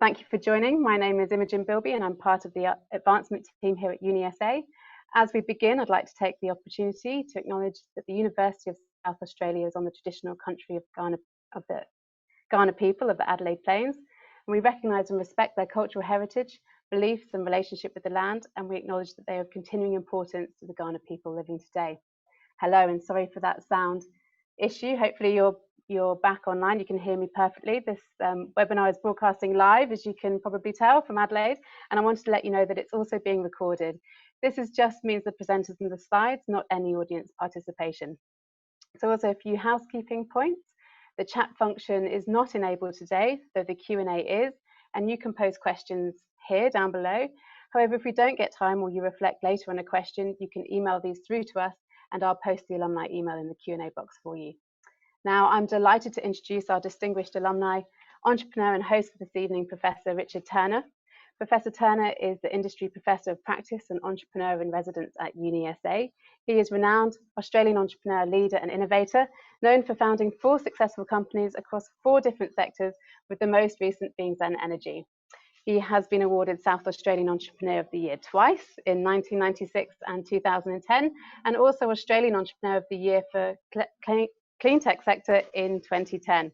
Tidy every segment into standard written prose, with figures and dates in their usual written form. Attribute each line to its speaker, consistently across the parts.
Speaker 1: Thank you for joining. My name is Imogen Bilby and I'm part of the advancement team here at UniSA. As we begin, I'd like to take the opportunity to acknowledge that the University of South Australia is on the traditional country of the Ghana people of the Adelaide Plains, and we recognise and respect their cultural heritage, beliefs and relationship with the land, and we acknowledge that they are of continuing importance to the Ghana people living today. Hello, and sorry for that sound issue. Hopefully you're back online, you can hear me perfectly. This webinar is broadcasting live, as you can probably tell, from Adelaide, and I wanted to let you know that it's also being recorded. This just means the presenters and the slides, not any audience participation. So also a few housekeeping points. The chat function is not enabled today, though the Q&A is, and you can post questions here down below. However, if we don't get time or you reflect later on a question, you can email these through to us and I'll post the alumni email in the Q&A box for you. Now, I'm delighted to introduce our distinguished alumni, entrepreneur and host for this evening, Professor Richard Turner. Professor Turner is the Industry Professor of Practice and Entrepreneur in Residence at UniSA. He is renowned Australian entrepreneur, leader and innovator, known for founding 4 successful companies across 4 different sectors, with the most recent being Zen Energy. He has been awarded South Australian Entrepreneur of the Year twice, in 1996 and 2010, and also Australian Entrepreneur of the Year for Clean Tech sector in 2010.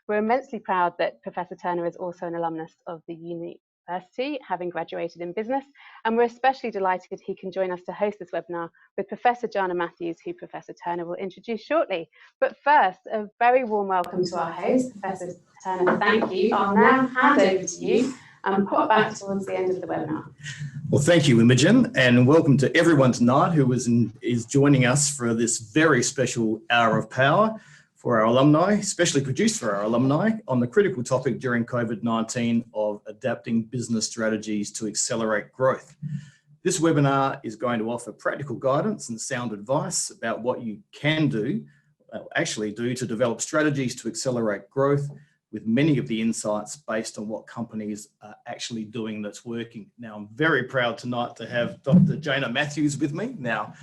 Speaker 1: We're immensely proud that Professor Turner is also an alumnus of the University, having graduated in business, and we're especially delighted he can join us to host this webinar with Professor Jana Matthews, who Professor Turner will introduce shortly. But first, a very warm welcome to our host, Professor Turner. Thank you. I'll now hand over to you and pop back towards the end of the webinar.
Speaker 2: Well, thank you, Imogen, and welcome to everyone tonight who is joining us for this very special hour of power for our alumni, specially produced for our alumni, on the critical topic during COVID-19 of adapting business strategies to accelerate growth. This webinar is going to offer practical guidance and sound advice about what you can do, actually do, to develop strategies to accelerate growth, with many of the insights based on what companies are actually doing that's working. Now, I'm very proud tonight to have Dr. Jana Matthews with me. Now,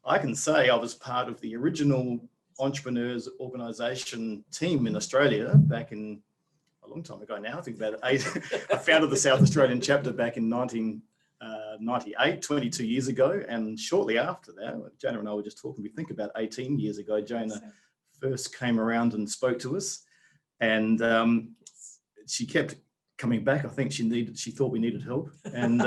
Speaker 2: I can say I was part of the original entrepreneurs organisation team in Australia back in a long time ago now, I think about 8. I founded the South Australian chapter back in 1998, 22 years ago. And shortly after that, Jana and I were just talking, we think about 18 years ago, Jana first came around and spoke to us. And she kept coming back. I think she thought we needed help, and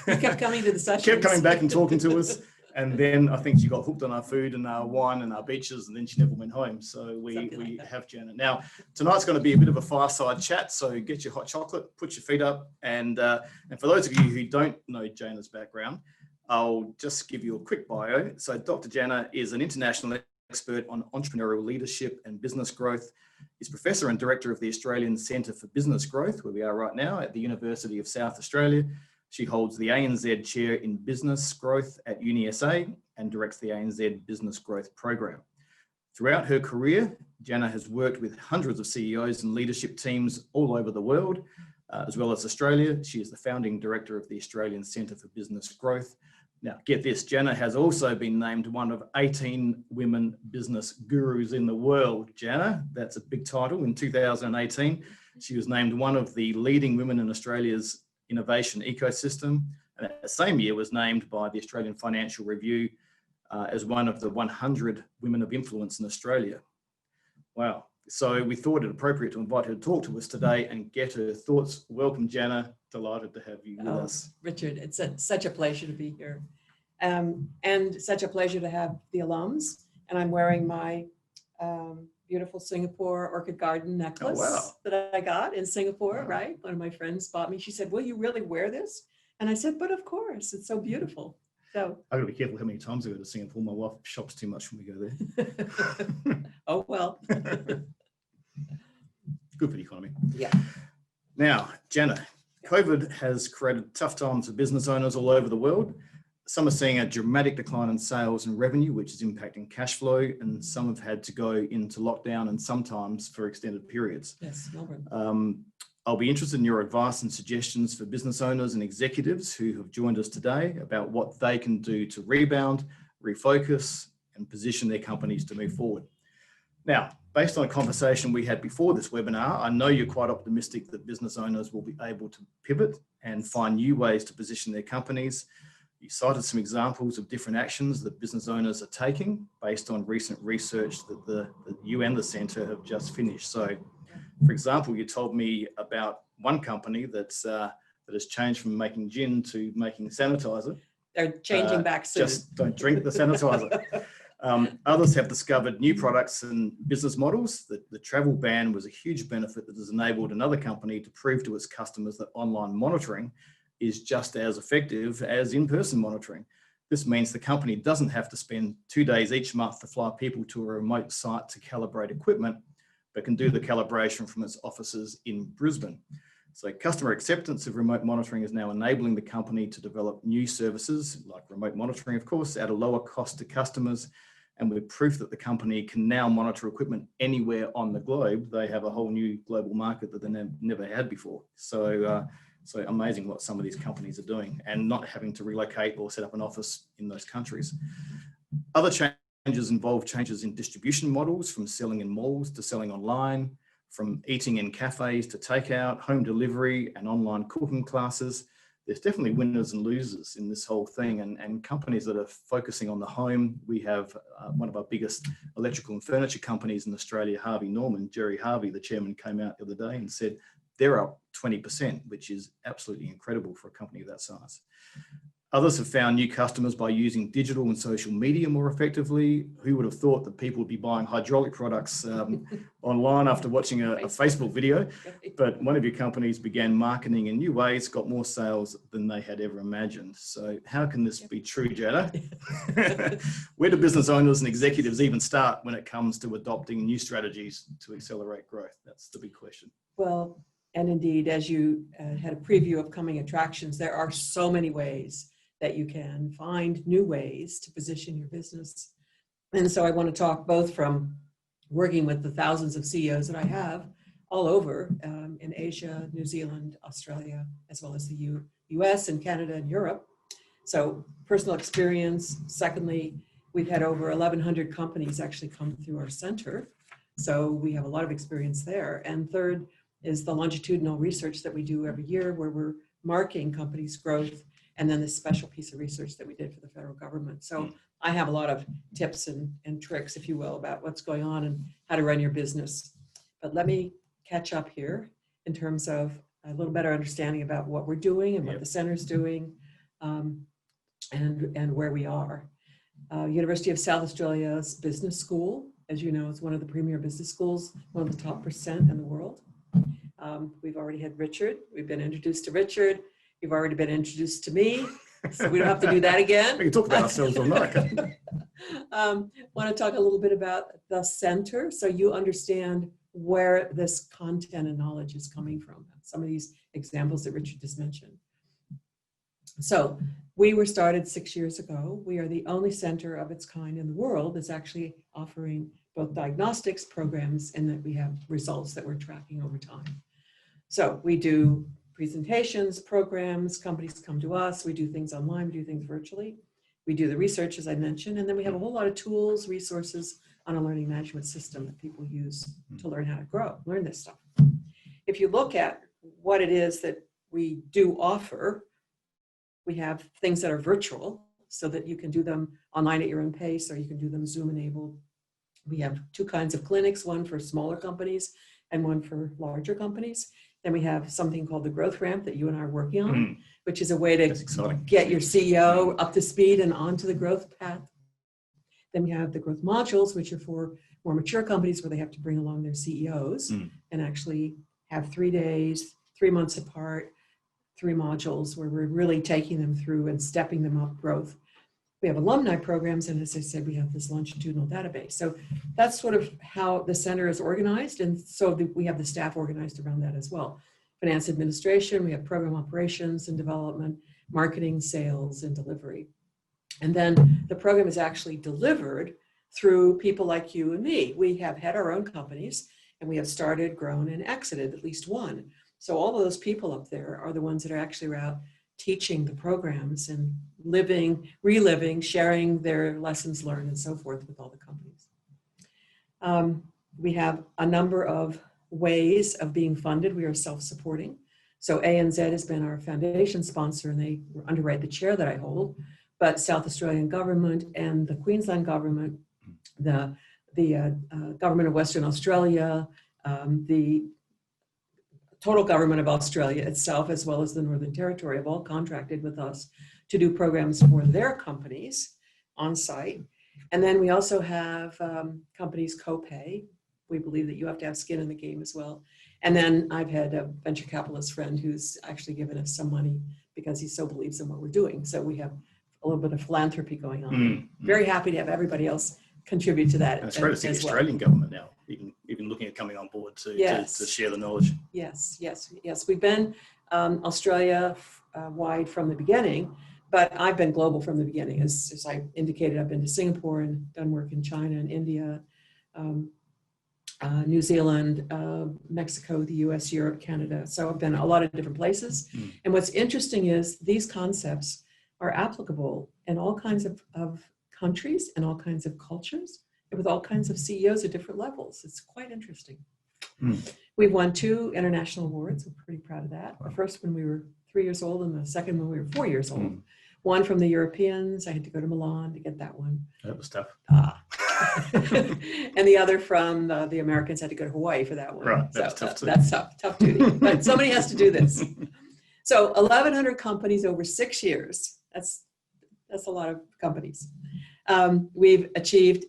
Speaker 3: kept coming to the sessions.
Speaker 2: Kept coming back and talking to us. And then I think she got hooked on our food and our wine and our beaches, and then she never went home. So we have Jana. Now, tonight's going to be a bit of a fireside chat. So get your hot chocolate, put your feet up, and for those of you who don't know Jana's background, I'll just give you a quick bio. So Dr. Jana is an international expert on entrepreneurial leadership and business growth. He's Professor and Director of the Australian Centre for Business Growth, where we are right now at the University of South Australia. She holds the ANZ Chair in Business Growth at UniSA and directs the ANZ Business Growth Program. Throughout her career, Jana has worked with hundreds of CEOs and leadership teams all over the world, as well as Australia. She is the founding director of the Australian Centre for Business Growth. Now, get this, Jana has also been named one of 18 women business gurus in the world. Jana, that's a big title. In 2018, she was named one of the leading women in Australia's innovation ecosystem. And that same year was named by the Australian Financial Review as one of the 100 women of influence in Australia. Wow. So we thought it appropriate to invite her to talk to us today and get her thoughts. Welcome, Jana. Delighted to have you with us.
Speaker 3: Richard, it's such a pleasure to be here. And such a pleasure to have the alums. And I'm wearing my beautiful Singapore orchid garden necklace that I got in Singapore, right? One of my friends bought me. She said, will you really wear this? And I said, but of course, it's so beautiful. So
Speaker 2: I gotta be careful how many times I go to Singapore. My wife shops too much when we go there.
Speaker 3: Oh, well.
Speaker 2: Good for the economy.
Speaker 3: Yeah.
Speaker 2: Now, Jana, COVID has created tough times for business owners all over the world. Some are seeing a dramatic decline in sales and revenue, which is impacting cash flow, and some have had to go into lockdown and sometimes for extended periods.
Speaker 3: Yes, Melbourne.
Speaker 2: I'll be interested in your advice and suggestions for business owners and executives who have joined us today about what they can do to rebound, refocus, and position their companies to move forward. Now, based on a conversation we had before this webinar, I know you're quite optimistic that business owners will be able to pivot and find new ways to position their companies. You cited some examples of different actions that business owners are taking based on recent research that you and the Centre have just finished. So, for example, you told me about one company that has changed from making gin to making sanitizer.
Speaker 3: They're changing back soon.
Speaker 2: Just don't drink the sanitizer. Others have discovered new products and business models. The travel ban was a huge benefit that has enabled another company to prove to its customers that online monitoring is just as effective as in-person monitoring. This means the company doesn't have to spend 2 days each month to fly people to a remote site to calibrate equipment, but can do the calibration from its offices in Brisbane. So customer acceptance of remote monitoring is now enabling the company to develop new services like remote monitoring, of course, at a lower cost to customers. And with proof that the company can now monitor equipment anywhere on the globe, they have a whole new global market that they never had before. So amazing what some of these companies are doing and not having to relocate or set up an office in those countries. Other changes involve changes in distribution models, from selling in malls to selling online, from eating in cafes to takeout, home delivery and online cooking classes. There's definitely winners and losers in this whole thing, and companies that are focusing on the home. We have one of our biggest electrical and furniture companies in Australia, Harvey Norman, Jerry Harvey, the chairman, came out the other day and said they're up 20%, which is absolutely incredible for a company of that size. Others have found new customers by using digital and social media more effectively. Who would have thought that people would be buying hydraulic products online after watching a Facebook video? But one of your companies began marketing in new ways, got more sales than they had ever imagined. So how can this be true, Jana? Where do business owners and executives even start when it comes to adopting new strategies to accelerate growth? That's the big question.
Speaker 3: Well, and indeed, as you had a preview of coming attractions, there are so many ways that you can find new ways to position your business. And so I want to talk both from working with the thousands of CEOs that I have all over in Asia, New Zealand, Australia, as well as the US and Canada and Europe. So personal experience. Secondly, we've had over 1,100 companies actually come through our center. So we have a lot of experience there. And third is the longitudinal research that we do every year, where we're marking companies' growth, and then this special piece of research that we did for the federal government. So I have a lot of tips and tricks, if you will, about what's going on and how to run your business. But let me catch up here in terms of a little better understanding about what we're doing and what the center's doing, and where we are. University of South Australia's business school, as you know, is one of the premier business schools, one of the top % in the world. We've already had Richard. We've been introduced to Richard. You've already been introduced to me, so we don't have to do that again.
Speaker 2: We can talk about ourselves all night.
Speaker 3: Want to talk a little bit about the center so you understand where this content and knowledge is coming from. Some of these examples that Richard just mentioned. So we were started 6 years ago. We are the only center of its kind in the world that's actually offering both diagnostics programs and that we have results that we're tracking over time. So we do presentations, programs, companies come to us, we do things online, we do things virtually. We do the research, as I mentioned, and then we have a whole lot of tools, resources on a learning management system that people use to learn how to grow, learn this stuff. If you look at what it is that we do offer, we have things that are virtual so that you can do them online at your own pace, or you can do them Zoom enabled. We have 2 kinds of clinics, one for smaller companies and one for larger companies. Then we have something called the growth ramp that you and I are working on, which is a way to get your CEO up to speed and onto the growth path. Then we have the growth modules, which are for more mature companies where they have to bring along their CEOs and actually have 3 days, 3 months apart, 3 modules where we're really taking them through and stepping them up growth. We have alumni programs, and as I said, we have this longitudinal database. So that's sort of how the center is organized, and so we have the staff organized around that as well. Finance administration, we have program operations and development, marketing, sales, and delivery. And then the program is actually delivered through people like you and me. We have had our own companies, and we have started, grown, and exited at least one. So all of those people up there are the ones that are actually out teaching the programs and living, reliving, sharing their lessons learned and so forth with all the companies. We have a number of ways of being funded. We are self-supporting. So ANZ has been our foundation sponsor, and they underwrite the chair that I hold. But South Australian government and the Queensland government, the government of Western Australia, the total government of Australia itself, as well as the Northern Territory, have all contracted with us to do programs for their companies on site. And then we also have companies co-pay. We believe that you have to have skin in the game as well. And then I've had a venture capitalist friend who's actually given us some money because he so believes in what we're doing. So we have a little bit of philanthropy going on. Very happy to have everybody else contribute to that.
Speaker 2: And it's great to see the Australian government now, even looking at coming on board to share the knowledge.
Speaker 3: Yes. We've been Australia wide from the beginning, but I've been global from the beginning. As I indicated, I've been to Singapore and done work in China and India, New Zealand, Mexico, the US, Europe, Canada. So I've been a lot of different places. And what's interesting is these concepts are applicable in all kinds of countries and all kinds of cultures, and with all kinds of CEOs at different levels. It's quite interesting. We've won 2 international awards. We're pretty proud of that. The first when we were 3 years old, and the second when we were 4 years old. One from the Europeans. I had to go to Milan to get that one.
Speaker 2: That was tough.
Speaker 3: And the other from the Americans. Had to go to Hawaii for that one.
Speaker 2: Right, that's tough too.
Speaker 3: That's tough duty. But somebody has to do this. So 1,100 companies over 6 years. That's a lot of companies. We've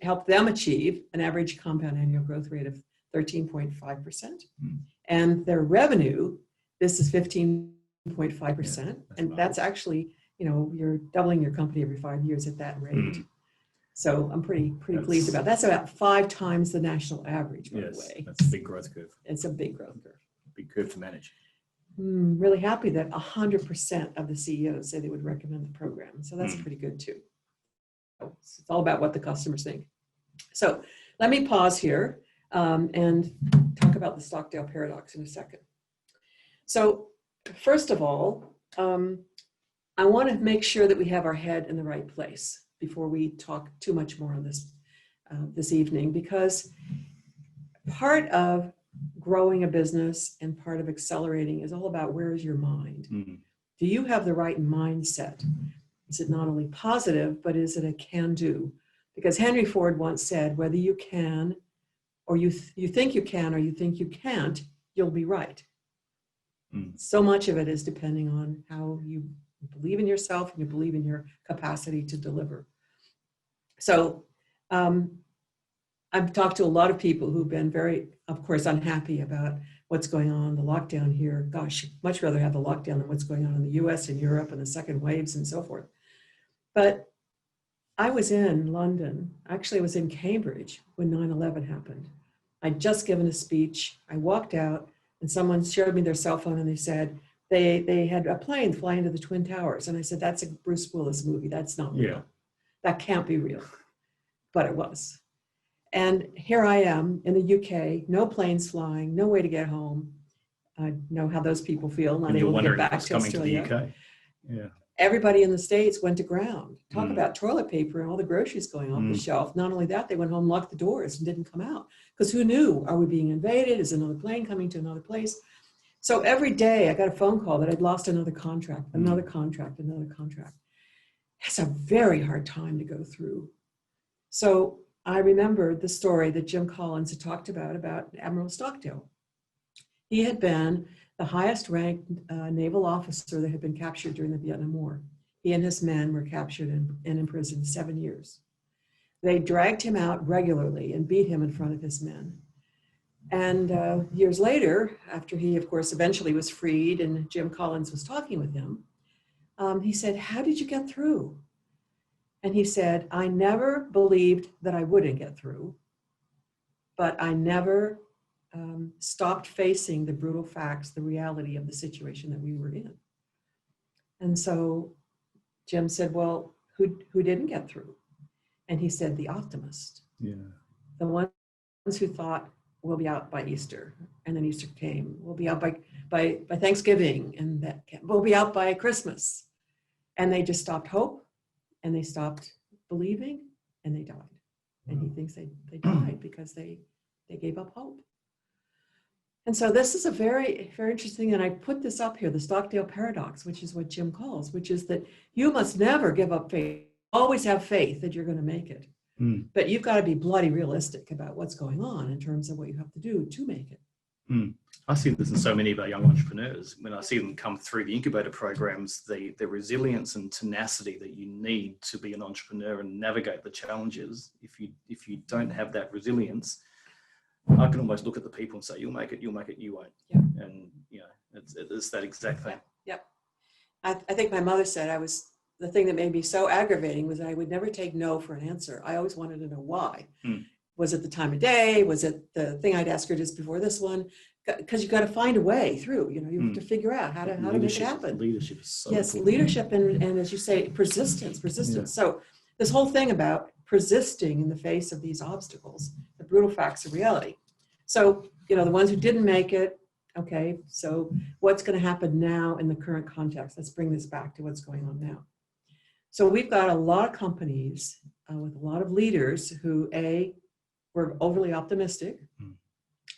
Speaker 3: helped them achieve an average compound annual growth rate of 13.5%. And their revenue, this is 15.5%. And that's actually, you're doubling your company every 5 years at that rate. So I'm pretty pleased about that. That's about 5 times the national average, by the way.
Speaker 2: That's a big growth curve.
Speaker 3: It's a big growth curve.
Speaker 2: Big curve to manage.
Speaker 3: Really happy that 100% of the CEOs say they would recommend the program. So that's pretty good too. It's all about what the customers think. So let me pause here and talk about the Stockdale paradox in a second. So first of all, I want to make sure that we have our head in the right place before we talk too much more on this this evening, because part of growing a business and part of accelerating is all about where is your mind. Do you have the right mindset? Is it not only positive, but is it a can-do? Because Henry Ford once said, whether you can, or you think you can, or you think you can't, you'll be right. So much of it is depending on how you believe in yourself and you believe in your capacity to deliver. So I've talked to a lot of people who've been very, of course, unhappy about what's going on, the lockdown here. Gosh, much rather have the lockdown than what's going on in the US and Europe and the second waves and so forth. But I was in London, actually I was in Cambridge when 9/11 happened. I'd just given a speech. I walked out and someone showed me their cell phone and they said they had a plane fly into the Twin Towers. And I said, that's a Bruce Willis movie. That's not real. That can't be real. But it was. And here I am in the UK, no planes flying, no way to get home. I know how those people feel, not able to get back to Australia.
Speaker 2: To the UK. Yeah.
Speaker 3: Everybody in the States went to ground. Talk about toilet paper and all the groceries going off the shelf. Not only that, they went home, locked the doors and didn't come out. Because who knew? Are we being invaded? Is another plane coming to another place? So every day I got a phone call that I'd lost another contract, another contract, another contract. It's a very hard time to go through. So I remembered the story that Jim Collins had talked about Admiral Stockdale. He had been the highest ranked naval officer that had been captured during the Vietnam War. He and his men were captured and imprisoned 7 years. They dragged him out regularly and beat him in front of his men. And years later, after he, of course, eventually was freed and Jim Collins was talking with him, he said, how did you get through? And he said, I never believed that I wouldn't get through, but I never stopped facing the brutal facts, the reality of the situation that we were in. And so Jim said, well, who didn't get through? And he said, the optimist.
Speaker 2: Yeah.
Speaker 3: The ones who thought, we'll be out by Easter. And then Easter came. We'll be out by Thanksgiving. And that we'll be out by Christmas. And they just stopped hope. And they stopped believing. And they died. And he thinks they died because they They gave up hope. And so this is a very, very interesting, and I put this up here, the Stockdale paradox, which is what Jim calls, which is that you must never give up faith. Always have faith that you're going to make it. But you've got to be bloody realistic about what's going on in terms of what you have to do to make it.
Speaker 2: I see this in so many of our young entrepreneurs. When I see them come through the incubator programs, the resilience and tenacity that you need to be an entrepreneur and navigate the challenges. If you don't have that resilience, I can almost look at the people and say, you'll make it, you won't.
Speaker 3: Yeah.
Speaker 2: And it's that exact thing.
Speaker 3: Yep. I think my mother said the thing that made me so aggravating was that I would never take no for an answer. I always wanted to know why. Was it the time of day? Was it the thing I'd ask her just before this one? Because you got to find a way through, you have to figure out how to make it happen.
Speaker 2: Leadership is so
Speaker 3: yes,
Speaker 2: important.
Speaker 3: Leadership and as you say, persistence. Yeah. So this whole thing about persisting in the face of these obstacles, the brutal facts of reality. So, the ones who didn't make it, okay, so what's going to happen now in the current context? Let's bring this back to what's going on now. So we've got a lot of companies with a lot of leaders who, were overly optimistic.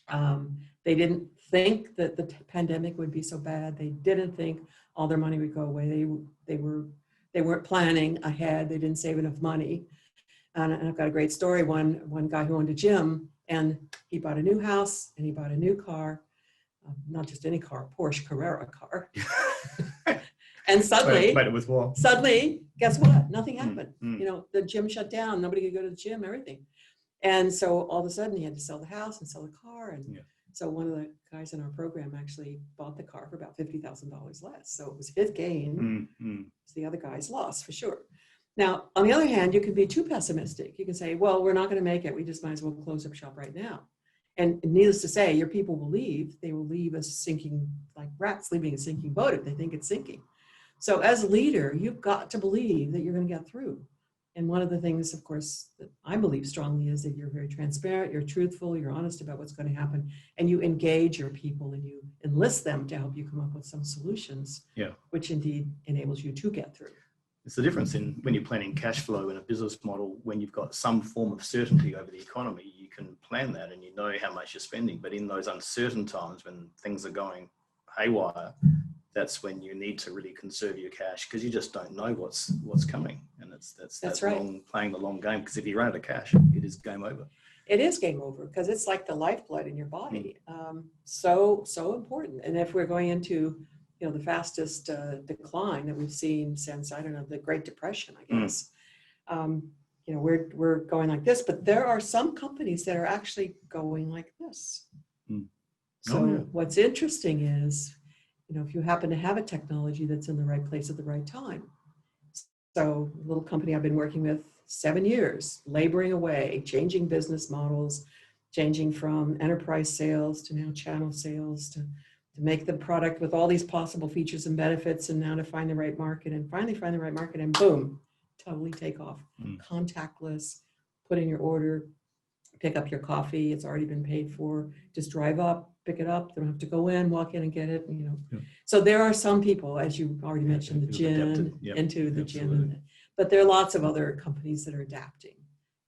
Speaker 3: They didn't think that the pandemic would be so bad. They didn't think all their money would go away. They weren't planning ahead. They didn't save enough money. And I've got a great story. One guy who owned a gym, and he bought a new house and he bought a new car, not just any car, a Porsche Carrera car. And suddenly, guess what? Nothing happened. The gym shut down. Nobody could go to the gym, everything. And so all of a sudden he had to sell the house and sell the car. And so one of the guys in our program actually bought the car for about $50,000 less. So it was his gain. It's the other guy's loss for sure. Now, on the other hand, you can be too pessimistic. You can say, well, we're not going to make it. We just might as well close up shop right now. And needless to say, your people will leave. They will leave us sinking, like rats leaving a sinking boat if they think it's sinking. So as a leader, you've got to believe that you're going to get through. And one of the things, of course, that I believe strongly is that you're very transparent, you're truthful, you're honest about what's going to happen, and you engage your people and you enlist them to help you come up with some solutions, which indeed enables you to get through.
Speaker 2: It's the difference in when you're planning cash flow in a business model. When you've got some form of certainty over the economy, you can plan that and you know how much you're spending. But in those uncertain times when things are going haywire, that's when you need to really conserve your cash, because you just don't know what's coming. And that's right. Playing the long game, because if you run out of cash, it is game over.
Speaker 3: It is game over, because it's like the lifeblood in your body. So important. And if we're going into the fastest decline that we've seen since, I don't know, the Great Depression, I guess. We're going like this, but there are some companies that are actually going like this. So what's interesting is, if you happen to have a technology that's in the right place at the right time. So a little company I've been working with 7 years, laboring away, changing business models, changing from enterprise sales to now channel sales, to make the product with all these possible features and benefits, and now to find the right market, and finally find the right market, and boom, totally take off. Contactless, put in your order, pick up your coffee, it's already been paid for, just drive up, pick it up, they don't have to go in, walk in and get it, So there are some people, as you already mentioned, the gym, into the gym, but there are lots of other companies that are adapting,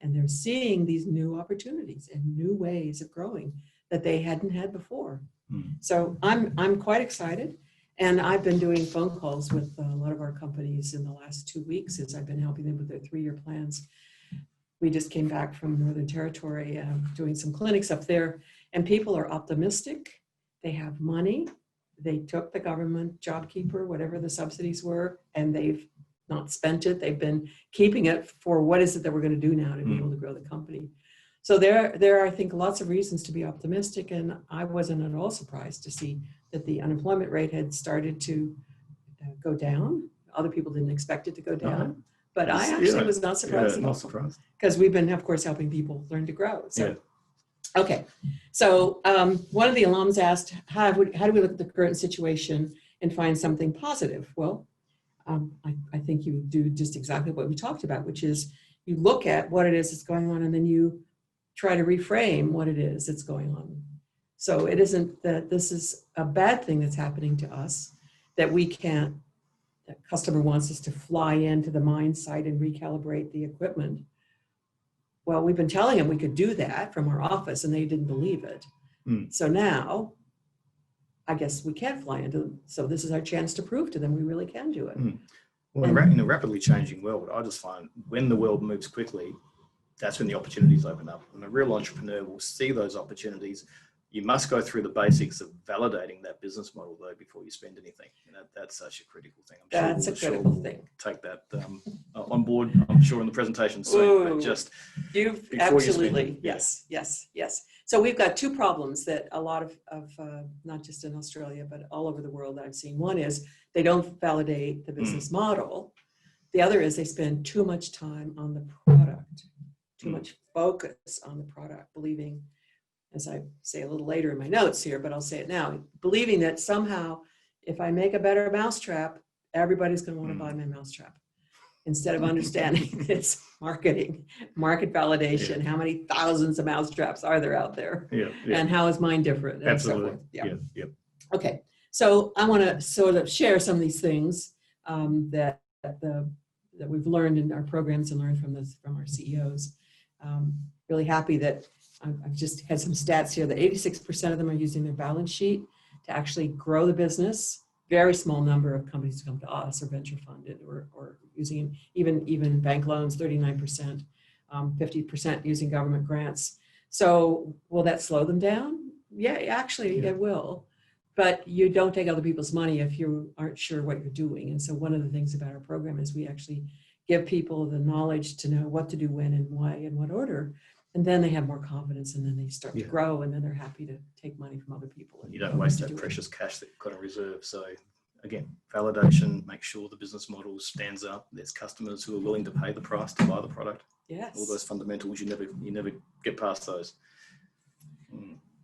Speaker 3: and they're seeing these new opportunities and new ways of growing that they hadn't had before. So I'm quite excited, and I've been doing phone calls with a lot of our companies in the last 2 weeks as I've been helping them with their 3-year plans. We just came back from Northern Territory, doing some clinics up there, and people are optimistic. They have money. They took the government JobKeeper, whatever the subsidies were, and they've not spent it. They've been keeping it for what is it that we're going to do now to be able to grow the company. So there are, I think, lots of reasons to be optimistic, and I wasn't at all surprised to see that the unemployment rate had started to go down. Other people didn't expect it to go down, but I actually was not surprised at all, because we've been, of course, helping people learn to grow. So, okay, so one of the alums asked, how do we look at the current situation and find something positive? Well, I think you do just exactly what we talked about, which is you look at what it is that's going on, and then you try to reframe what it is that's going on. So it isn't that this is a bad thing that's happening to us, that we can't, the customer wants us to fly into the mine site and recalibrate the equipment. well, we've been telling them we could do that from our office and they didn't believe it. So now I guess we can fly into, so this is our chance to prove to them we really can do it.
Speaker 2: Well, in a rapidly changing world, I just find when the world moves quickly, that's when the opportunities open up. And a real entrepreneur will see those opportunities. You must go through the basics of validating that business model, though, before you spend anything. And that's such a critical thing.
Speaker 3: That's a critical thing.
Speaker 2: Take that on board, I'm sure, in the presentation soon. But just
Speaker 3: you've absolutely, yes. So we've got two problems that a lot of not just in Australia, but all over the world that I've seen. One is they don't validate the business model. The other is they spend too much time on the product, too much focus on the product, believing, as I say a little later in my notes here, but I'll say it now, believing that somehow if I make a better mousetrap, everybody's going to want to buy my mousetrap. Instead of understanding it's marketing, market validation, how many thousands of mousetraps are there out there? And how is mine different? And
Speaker 2: Absolutely.
Speaker 3: So forth. Okay, so I want to sort of share some of these things that we've learned in our programs and learned from our CEOs. Really happy that I've just had some stats here that 86% of them are using their balance sheet to actually grow the business. Very small number of companies come to us or venture funded or using even bank loans, 39%, 50% using government grants. So will that slow them down? Yeah, actually it will. But you don't take other people's money if you aren't sure what you're doing. And so one of the things about our program is we actually give people the knowledge to know what to do when and why and what order. And then they have more confidence and then they start to grow and then they're happy to take money from other people.
Speaker 2: You don't waste that precious cash that you've got in reserve. So again, validation, make sure the business model stands up. There's customers who are willing to pay the price to buy the product.
Speaker 3: Yes.
Speaker 2: All those fundamentals, you never get past those.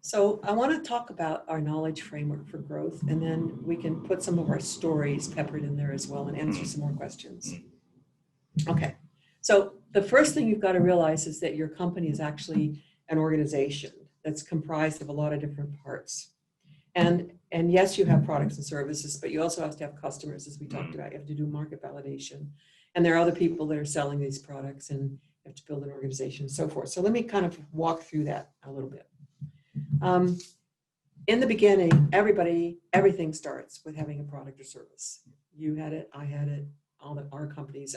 Speaker 3: So I want to talk about our knowledge framework for growth, and then we can put some of our stories peppered in there as well and answer some more questions. Okay. So the first thing you've got to realize is that your company is actually an organization that's comprised of a lot of different parts. And yes, you have products and services, but you also have to have customers, as we talked about. You have to do market validation. And there are other people that are selling these products, and you have to build an organization and so forth. So let me kind of walk through that a little bit. In the beginning, everything starts with having a product or service. You had it, I had it, our companies,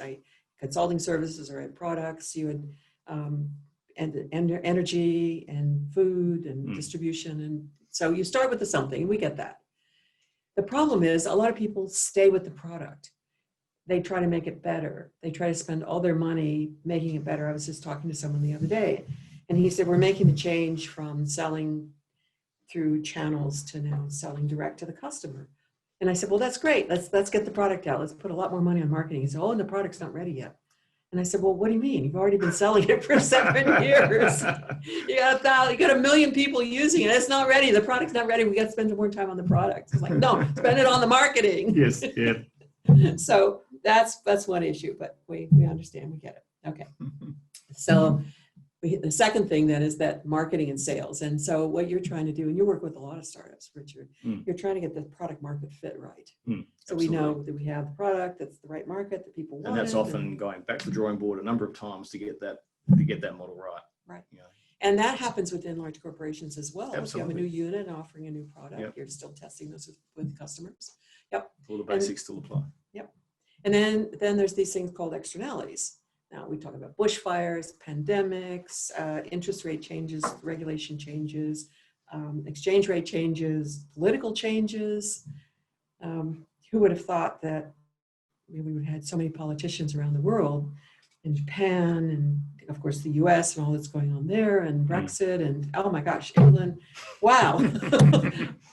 Speaker 3: consulting services or products, you had and energy and food and distribution. And so you start with the something, we get that. The problem is a lot of people stay with the product. They try to make it better. They try to spend all their money making it better. I was just talking to someone the other day, and he said, we're making the change from selling through channels to now selling direct to the customer. And I said, well, that's great. Let's get the product out. Let's put a lot more money on marketing. He said, oh, and the product's not ready yet. And I said, well, what do you mean? You've already been selling it for 7 years. You got 1 million people using it. It's not ready. The product's not ready. We got to spend more time on the product. It's like, no, spend it on the marketing.
Speaker 2: Yes, yeah.
Speaker 3: So that's one issue, but we understand, we get it. Okay. So the second thing then is that marketing and sales. And so what you're trying to do, and you work with a lot of startups, Richard, you're trying to get the product market fit right. So we know that we have the product, that's the right market that people want.
Speaker 2: And that's often going back to the drawing board a number of times to get that model right.
Speaker 3: Right. You know. And that happens within large corporations as well.
Speaker 2: Absolutely.
Speaker 3: If you have a new unit and offering a new product, you're still testing those with customers. Yep.
Speaker 2: All the basics still apply.
Speaker 3: Yep. And then there's these things called externalities. Now we talk about bushfires, pandemics, interest rate changes, regulation changes, exchange rate changes, political changes. Who would have thought that we would have had so many politicians around the world, in Japan and of course the US and all that's going on there, and Brexit and oh my gosh, England. Wow.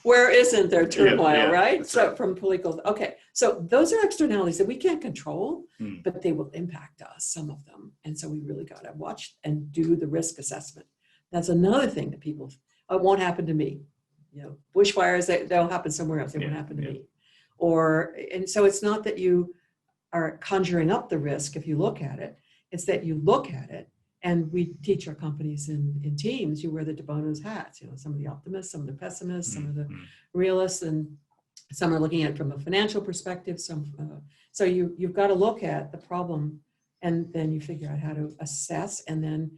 Speaker 3: Where isn't there turmoil, right? So right. From political, okay. So those are externalities that we can't control, but they will impact us, some of them. And so we really got to watch and do the risk assessment. That's another thing that people, it won't happen to me. You know, bushfires, they'll happen somewhere else. They won't happen to me. And so it's not that you are conjuring up the risk if you look at it. It's that you look at it, and we teach our companies in teams, you wear the de Bono's hats, you know, some of the optimists, some of the pessimists, some of the realists, and some are looking at it from a financial perspective. So you've got to look at the problem, and then you figure out how to assess and then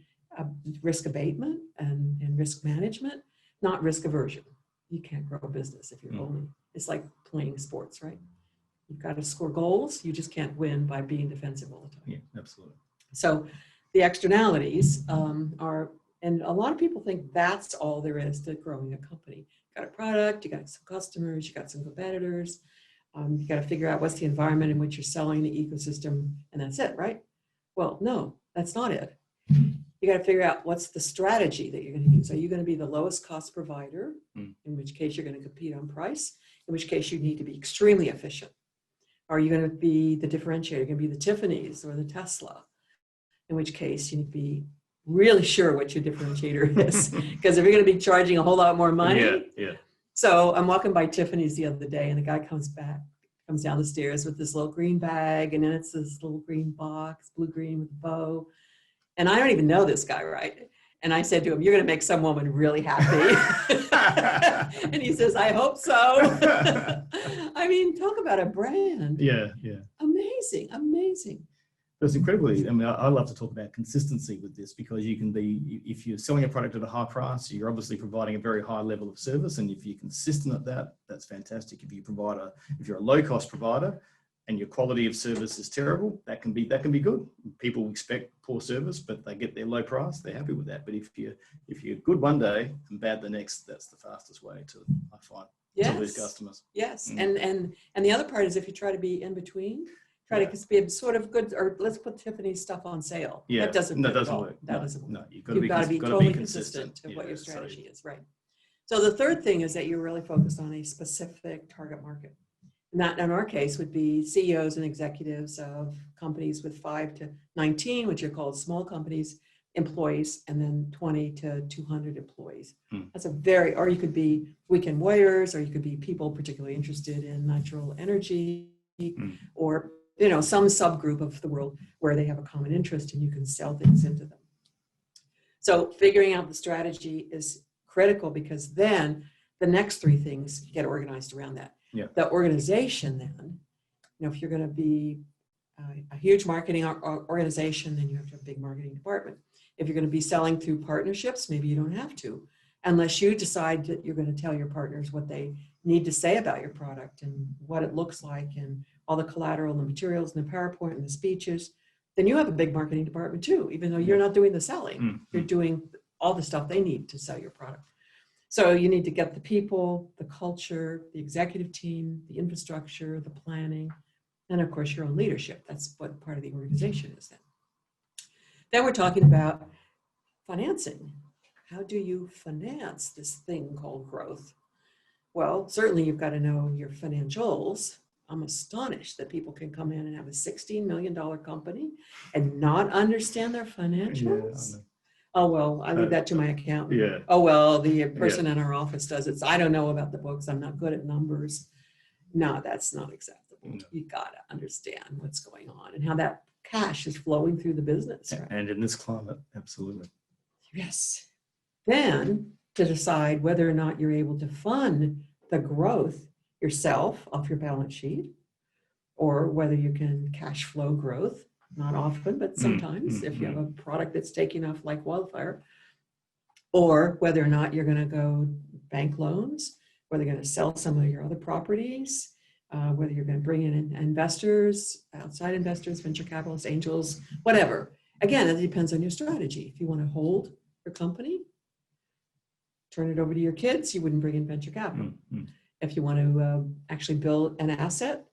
Speaker 3: risk abatement and risk management, not risk aversion. You can't grow a business if you're only, it's like playing sports, right? You've got to score goals. You just can't win by being defensive all the time.
Speaker 2: Yeah, absolutely.
Speaker 3: So the externalities are, and a lot of people think that's all there is to growing a company. You got a product, you got some customers, you got some competitors. You got to figure out what's the environment in which you're selling, the ecosystem, and that's it, right? Well, no, that's not it. You got to figure out what's the strategy that you're going to use. Are you going to be the lowest cost provider, in which case you're going to compete on price, in which case you need to be extremely efficient? Are you going to be the differentiator? You're going to be the Tiffany's or the Tesla, in which case you need to be really sure what your differentiator is. Because if you're going to be charging a whole lot more money.
Speaker 2: Yeah.
Speaker 3: So I'm walking by Tiffany's the other day and the guy comes down the stairs with this little green bag, and then it's this little green box, blue-green with a bow. And I don't even know this guy, right? And I said to him, "You're going to make some woman really happy." And he says, "I hope so." I mean, talk about a brand.
Speaker 2: Yeah.
Speaker 3: Amazing.
Speaker 2: It's incredibly, I mean, I love to talk about consistency with this, because you can be, if you're selling a product at a high price, you're obviously providing a very high level of service. And if you're consistent at that, that's fantastic. If you're a low cost provider and your quality of service is terrible, that can be good. People expect poor service, but they get their low price, they're happy with that. But if you're good one day and bad the next, that's the fastest way to, I find, to lose customers.
Speaker 3: Yes. And the other part is, if you try to be in between, try to be sort of good, or let's put Tiffany's stuff on sale.
Speaker 2: Yeah,
Speaker 3: that doesn't work.
Speaker 2: That doesn't work. No,
Speaker 3: You've got to be totally consistent to what your strategy is, right? So the third thing is that you're really focused on a specific target market. And that, in our case, would be CEOs and executives of companies with 5 to 19, which are called small companies, employees, and then 20 to 200 employees. That's or you could be weekend warriors, or you could be people particularly interested in natural energy, or some subgroup of the world where they have a common interest and you can sell things into them. So figuring out the strategy is critical, because then the next 3 things get organized around that.
Speaker 2: Yeah.
Speaker 3: The organization then, if you're going to be a huge marketing organization, then you have to have a big marketing department. If you're going to be selling through partnerships, maybe you don't have to, unless you decide that you're going to tell your partners what they need to say about your product and what it looks like and all the collateral and the materials and the PowerPoint and the speeches. Then you have a big marketing department too, even though you're not doing the selling. You're doing all the stuff they need to sell your product. So you need to get the people, the culture, the executive team, the infrastructure, the planning, and of course your own leadership. That's what part of the organization is then. Then we're talking about financing. How do you finance this thing called growth? Well, certainly you've got to know your financials. I'm astonished that people can come in and have a $16 million company and not understand their financials. Yeah, oh, well, I leave that to my accountant.
Speaker 2: Yeah.
Speaker 3: Oh, well, the person in our office does it. So I don't know about the books. I'm not good at numbers. No, that's not acceptable. No. You got to understand what's going on and how that cash is flowing through the business. Right?
Speaker 2: And in this climate, absolutely.
Speaker 3: Yes. Then to decide whether or not you're able to fund the growth yourself off your balance sheet, or whether you can cash flow growth, not often, but sometimes if you have a product that's taking off like wildfire, or whether or not you're going to go bank loans, whether you're going to sell some of your other properties, whether you're going to bring in investors, outside investors, venture capitalists, angels, whatever. Again, it depends on your strategy. If you want to hold your company, turn it over to your kids, you wouldn't bring in venture capital. If you want to actually build an asset,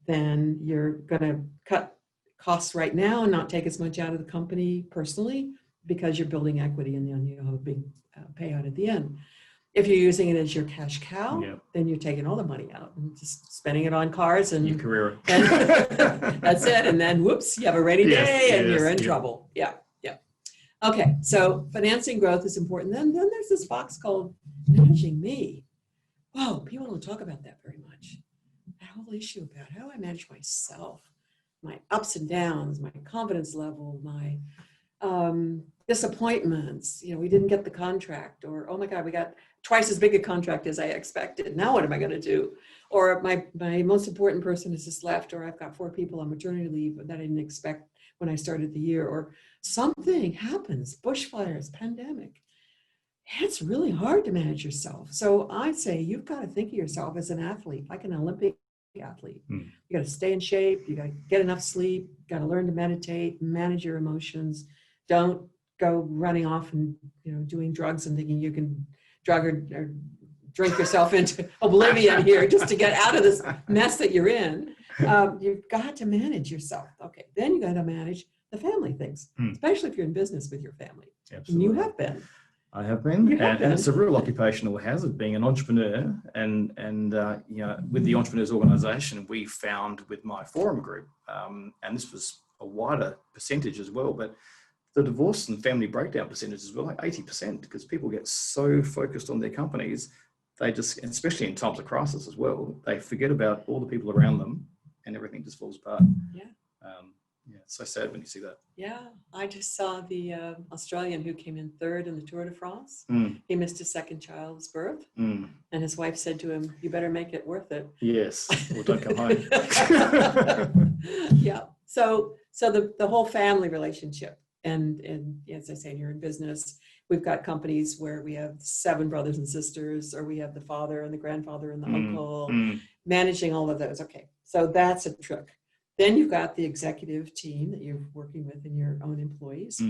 Speaker 3: then you're going to cut costs right now and not take as much out of the company personally, because you're building equity and then you have a big payout at the end. If you're using it as your cash cow, then you're taking all the money out and just spending it on cars and
Speaker 2: your career.
Speaker 3: And that's it. And then whoops, you have a rainy day and you're in trouble. Yeah. Okay, so financing growth is important. Then there's this box called managing me. Whoa, people don't talk about that very much. That whole issue about how do I manage myself, my ups and downs, my confidence level, my disappointments. We didn't get the contract, or oh my God, we got twice as big a contract as I expected. Now what am I going to do? Or my most important person has just left, or I've got 4 people on maternity leave that I didn't expect when I started the year, or something happens, bushfires, pandemic. It's really hard to manage yourself. So I say you've got to think of yourself as an athlete, like an Olympic athlete. You got to stay in shape. You got to get enough sleep. Got to learn to meditate, manage your emotions. Don't go running off and doing drugs and thinking you can drug or drink yourself into oblivion here just to get out of this mess that you're in. You've got to manage yourself. Okay, then you got to manage the family things, especially if you're in business with your family. Absolutely. And you have been.
Speaker 2: I have been, and it's a real occupational hazard being an entrepreneur. And with the Entrepreneurs Organisation, we found with my forum group, and this was a wider percentage as well, but the divorce and family breakdown percentages were like 80%, because people get so focused on their companies, they just, especially in times of crisis as well, they forget about all the people around them, and everything just falls apart. Yeah, it's so sad when you see that.
Speaker 3: Yeah, I just saw the Australian who came in third in the Tour de France. He missed his second child's birth, and his wife said to him, "You better make it worth it." Yes,
Speaker 2: or don't come home.
Speaker 3: Yeah, so the whole family relationship, and as I say, you're in business. We've got companies where we have 7 brothers and sisters, or we have the father and the grandfather and the uncle, managing all of those. Okay, so that's a trick. Then you've got the executive team that you're working with and your own employees.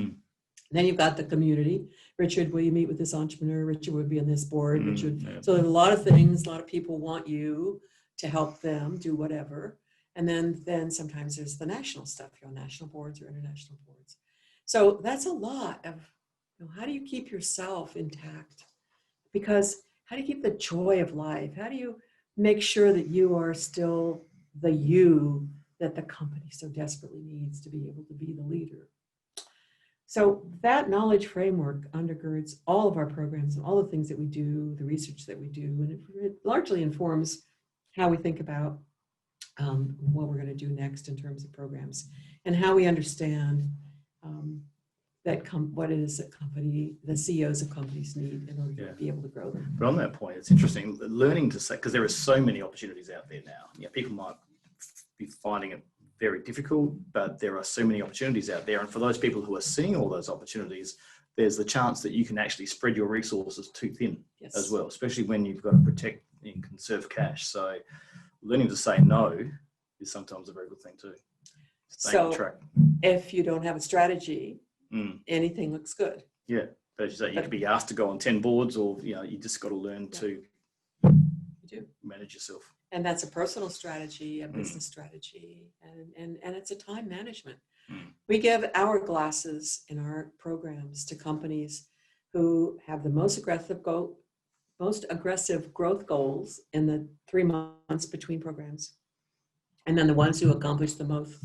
Speaker 3: Then you've got the community. Richard, will you meet with this entrepreneur? Richard would be on this board. Richard. Yeah. So there's a lot of things, a lot of people want you to help them do whatever. And then sometimes there's the national stuff. You're on national boards or international boards. So that's a lot of, how do you keep yourself intact? Because how do you keep the joy of life? How do you make sure that you are still the you that the company so desperately needs to be able to be the leader? So that knowledge framework undergirds all of our programs and all the things that we do, the research that we do, and it largely informs how we think about what we're going to do next in terms of programs, and how we understand what it is that the CEOs of companies need in order to be able to grow them.
Speaker 2: But on that point, it's interesting learning to say, because there are so many opportunities out there now. Yeah, people might be finding it very difficult, but there are so many opportunities out there. And for those people who are seeing all those opportunities, there's the chance that you can actually spread your resources too thin as well, especially when you've got to protect and conserve cash. So learning to say no is sometimes a very good thing too.
Speaker 3: So if you don't have a strategy, anything looks good.
Speaker 2: Yeah, but as you say, you could be asked to go on 10 boards, or you just got to learn to manage yourself.
Speaker 3: And that's a personal strategy, a business strategy, and it's a time management. We give hourglasses in our programs to companies who have the most aggressive growth goals in the 3 months between programs, and then the ones who accomplish the most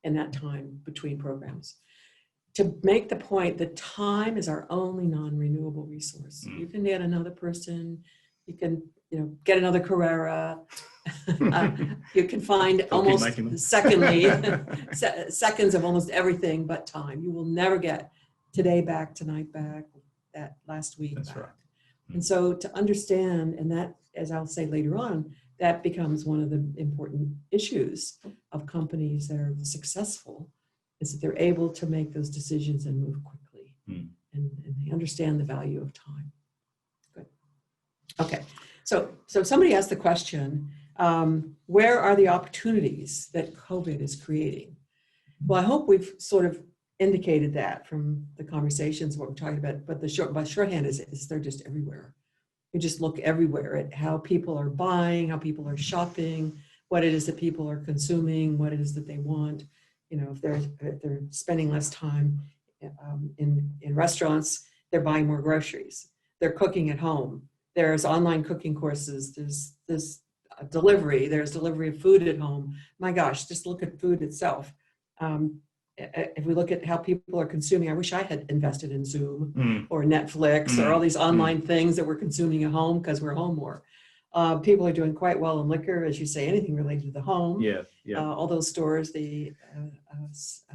Speaker 3: in that time between programs. To make the point that time is our only non-renewable resource. You can get another person, you can get another Carrera. You can find almost seconds of almost everything but time. You will never get today back, tonight back, that last week back. Right. And so to understand, and that, as I'll say later on, that becomes one of the important issues of companies that are successful, is that they're able to make those decisions and move quickly, and they understand the value of time. Good. Okay. So somebody asked the question, where are the opportunities that COVID is creating? Well, I hope we've sort of indicated that from the conversations, what we're talking about, but by shorthand is they're just everywhere. You just look everywhere at how people are buying, how people are shopping, what it is that people are consuming, what it is that they want. If they're spending less time in restaurants, they're buying more groceries. They're cooking at home. There's online cooking courses. There's delivery. There's delivery of food at home. My gosh, just look at food itself. If we look at how people are consuming, I wish I had invested in Zoom or Netflix or all these online things that we're consuming at home because we're home more. People are doing quite well in liquor, as you say, anything related to the home. All those stores, the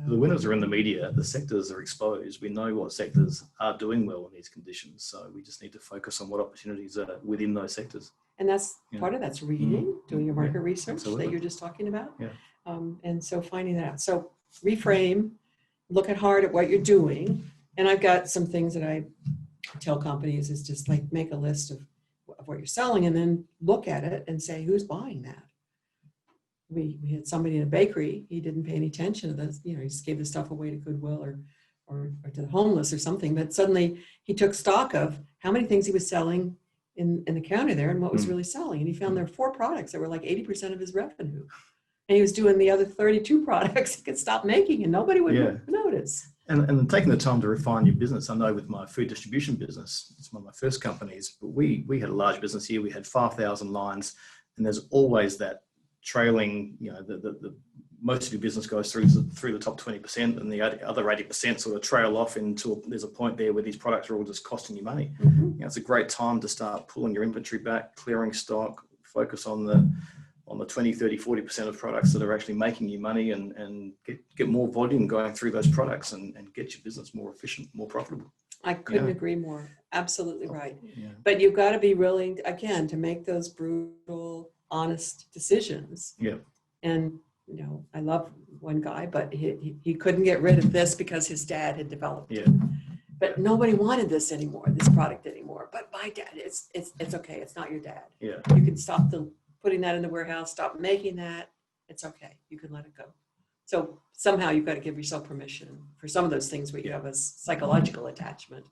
Speaker 2: winners are in the media. The sectors are exposed. We know what sectors are doing well in these conditions. So we just need to focus on what opportunities are within those sectors.
Speaker 3: And that's part of that's reading, doing your market research that you're just talking about. And so finding that out. So reframe, look hard at what you're doing. And I've got some things that I tell companies is just like make a list of what you're selling and then look at it and say, who's buying that? We had somebody in a bakery, he didn't pay any attention to this, he just gave the stuff away to Goodwill or to the homeless or something, but suddenly he took stock of how many things he was selling in the counter there and what was really selling. And he found there were 4 products that were like 80% of his revenue. And he was doing the other 32 products he could stop making and nobody would notice.
Speaker 2: And taking the time to refine your business. I know with my food distribution business, it's one of my first companies, but we had a large business here. We had 5,000 lines, and there's always that trailing, the most of your business goes through the top 20%, and the other 80% sort of trail off into there's a point there where these products are all just costing you money. It's a great time to start pulling your inventory back, clearing stock, focus on the 20, 30, 40% of products that are actually making you money, and get more volume going through those products and get your business more efficient, more profitable.
Speaker 3: I couldn't agree more. Absolutely right. But you've got to be willing, again, to make those brutal, honest decisions. And I love one guy, but he couldn't get rid of this because his dad had developed it. But nobody wanted this anymore, this product anymore. But my dad, it's okay. It's not your dad. You can stop putting that in the warehouse, stop making that. It's okay. You can let it go. So somehow you've got to give yourself permission for some of those things where you have a psychological attachment.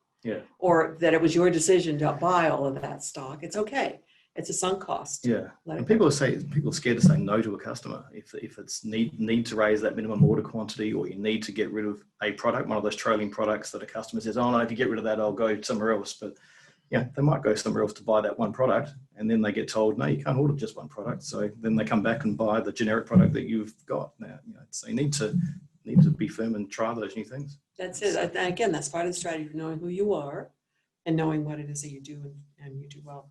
Speaker 3: Or that it was your decision to buy all of that stock. It's okay. It's a sunk cost.
Speaker 2: And people are scared to say no to a customer if it's need to raise that minimum order quantity, or you need to get rid of a product, one of those trailing products that a customer says, oh no, if you get rid of that, I'll go somewhere else. But they might go somewhere else to buy that one product, and then they get told, no, you can't order just one product. So then they come back and buy the generic product that you've got. Now, so you need to be firm and try those new things.
Speaker 3: That's it. And again, that's part of the strategy of knowing who you are and knowing what it is that you do and you do well.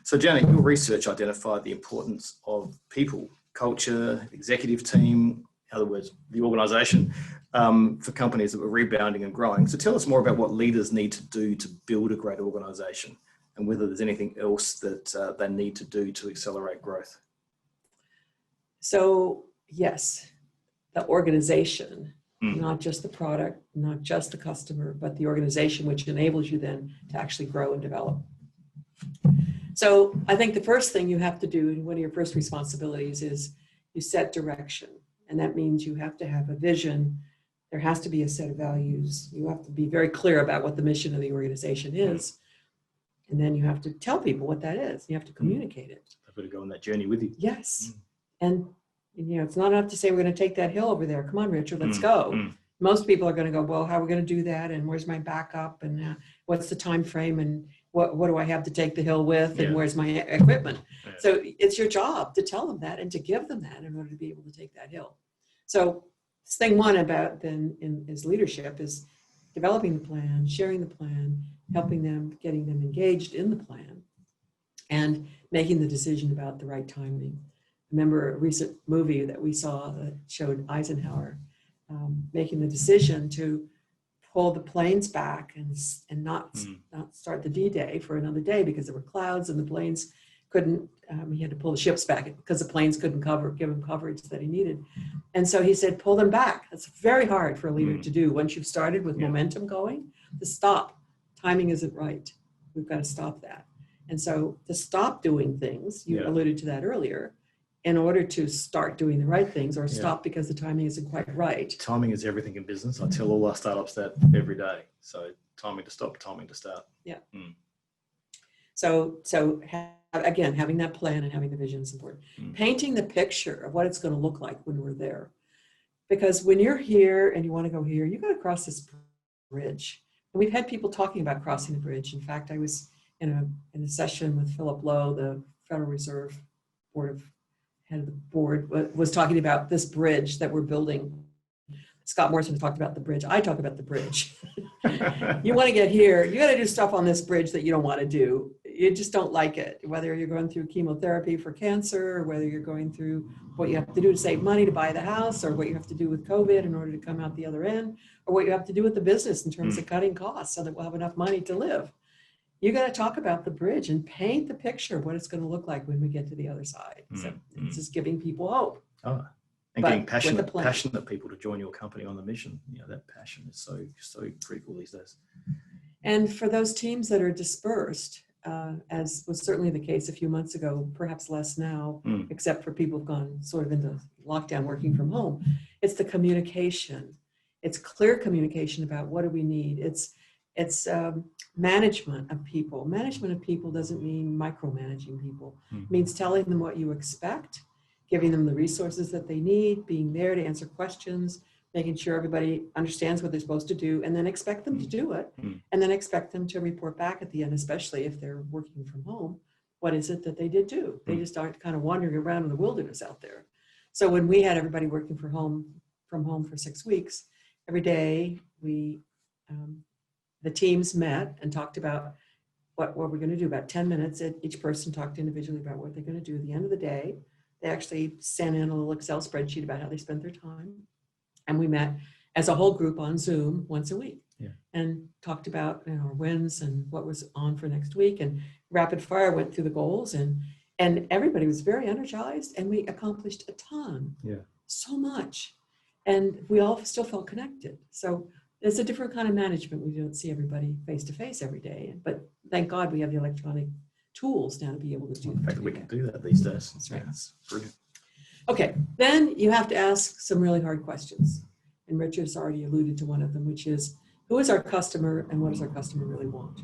Speaker 2: So Jana, your research identified the importance of people, culture, executive team, in other words, the organisation, for companies that were rebounding and growing. So tell us more about what leaders need to do to build a great organisation, and whether there's anything else that they need to do to accelerate growth.
Speaker 3: So yes, the organisation, not just the product, not just the customer, but the organization, which enables you then to actually grow and develop. So I think the first thing you have to do, and one of your first responsibilities, is you set direction. And that means you have to have a vision. There has to be a set of values. You have to be very clear about what the mission of the organization is. And then you have to tell people what that is. You have to communicate it.
Speaker 2: I've got to go on that journey with you.
Speaker 3: Yes. And it's not enough to say, we're going to take that hill over there. Come on, Richard, let's go. Most people are going to go, well, how are we going to do that? And where's my backup? And what's the time frame? And what do I have to take the hill with? And where's my equipment? So it's your job to tell them that and to give them that in order to be able to take that hill. So thing one about then is leadership is developing the plan, sharing the plan, helping them, getting them engaged in the plan, and making the decision about the right timing. I remember a recent movie that we saw that showed Eisenhower making the decision to pull the planes back and not start the D-Day for another day because there were clouds and the planes couldn't, he had to pull the ships back because the planes couldn't give him coverage that he needed. And so he said, pull them back. That's very hard for a leader to do. Once you've started with momentum going, to stop. Timing isn't right. We've got to stop that. And so to stop doing things, you alluded to that earlier, in order to start doing the right things, or stop because the timing isn't quite right.
Speaker 2: Timing is everything in business. I tell all our startups that every day. So timing to stop, timing to start. So again, having that plan and having the vision is important. Painting the picture of what it's going to look like when we're there. Because when you're here and you want to go here, you got to cross this bridge. And we've had people talking about crossing the bridge. In fact, I was in a session with Philip Lowe, the Federal Reserve head of the board, was talking about this bridge that we're building. Scott Morrison talked about the bridge. I talk about the bridge. You want to get here, you got to do stuff on this bridge that you don't want to do. You just don't like it. Whether you're going through chemotherapy for cancer, or whether you're going through what you have to do to save money to buy the house, or what you have to do with COVID in order to come out the other end, or what you have to do with the business in terms of cutting costs so that we'll have enough money to live. You got to talk about the bridge and paint the picture of what it's going to look like when we get to the other side. So it's just giving people hope. And
Speaker 3: but
Speaker 2: getting
Speaker 3: with a plan.
Speaker 2: passionate people to join your company on the mission. You know, that passion is so critical these days.
Speaker 3: And for those teams that are dispersed, as was certainly the case a few months ago, perhaps less now, except for people who've gone sort of into lockdown working from home, it's the communication. It's clear communication about what do we need. It's management of people. Management of people doesn't mean micromanaging people. It means telling them what you expect, giving them the resources that they need, being there to answer questions, making sure everybody understands what they're supposed to do, and then expect them to do it, and then expect them to report back at the end, especially if they're working from home. What is it that they did do? They just aren't kind of wandering around in the wilderness out there. So when we had everybody working from home for 6 weeks, every day the teams met and talked about what we're going to do. About 10 minutes, each person talked individually about what they're going to do. At the end of the day, they actually sent in a little Excel spreadsheet about how they spent their time. And we met as a whole group on Zoom once a week and talked about our wins and what was on for next week. And rapid fire went through the goals, and everybody was very energized, and we accomplished a ton, so much. And we all still felt connected. So it's a different kind of management. We don't see everybody face to face every day, but thank God we have the electronic tools now to be able to do that.
Speaker 2: The fact that we can do that these days.
Speaker 3: That's right.
Speaker 2: That's brilliant.
Speaker 3: Okay, then you have to ask some really hard questions. And Richard's already alluded to one of them, which is, who is our customer and what does our customer really want?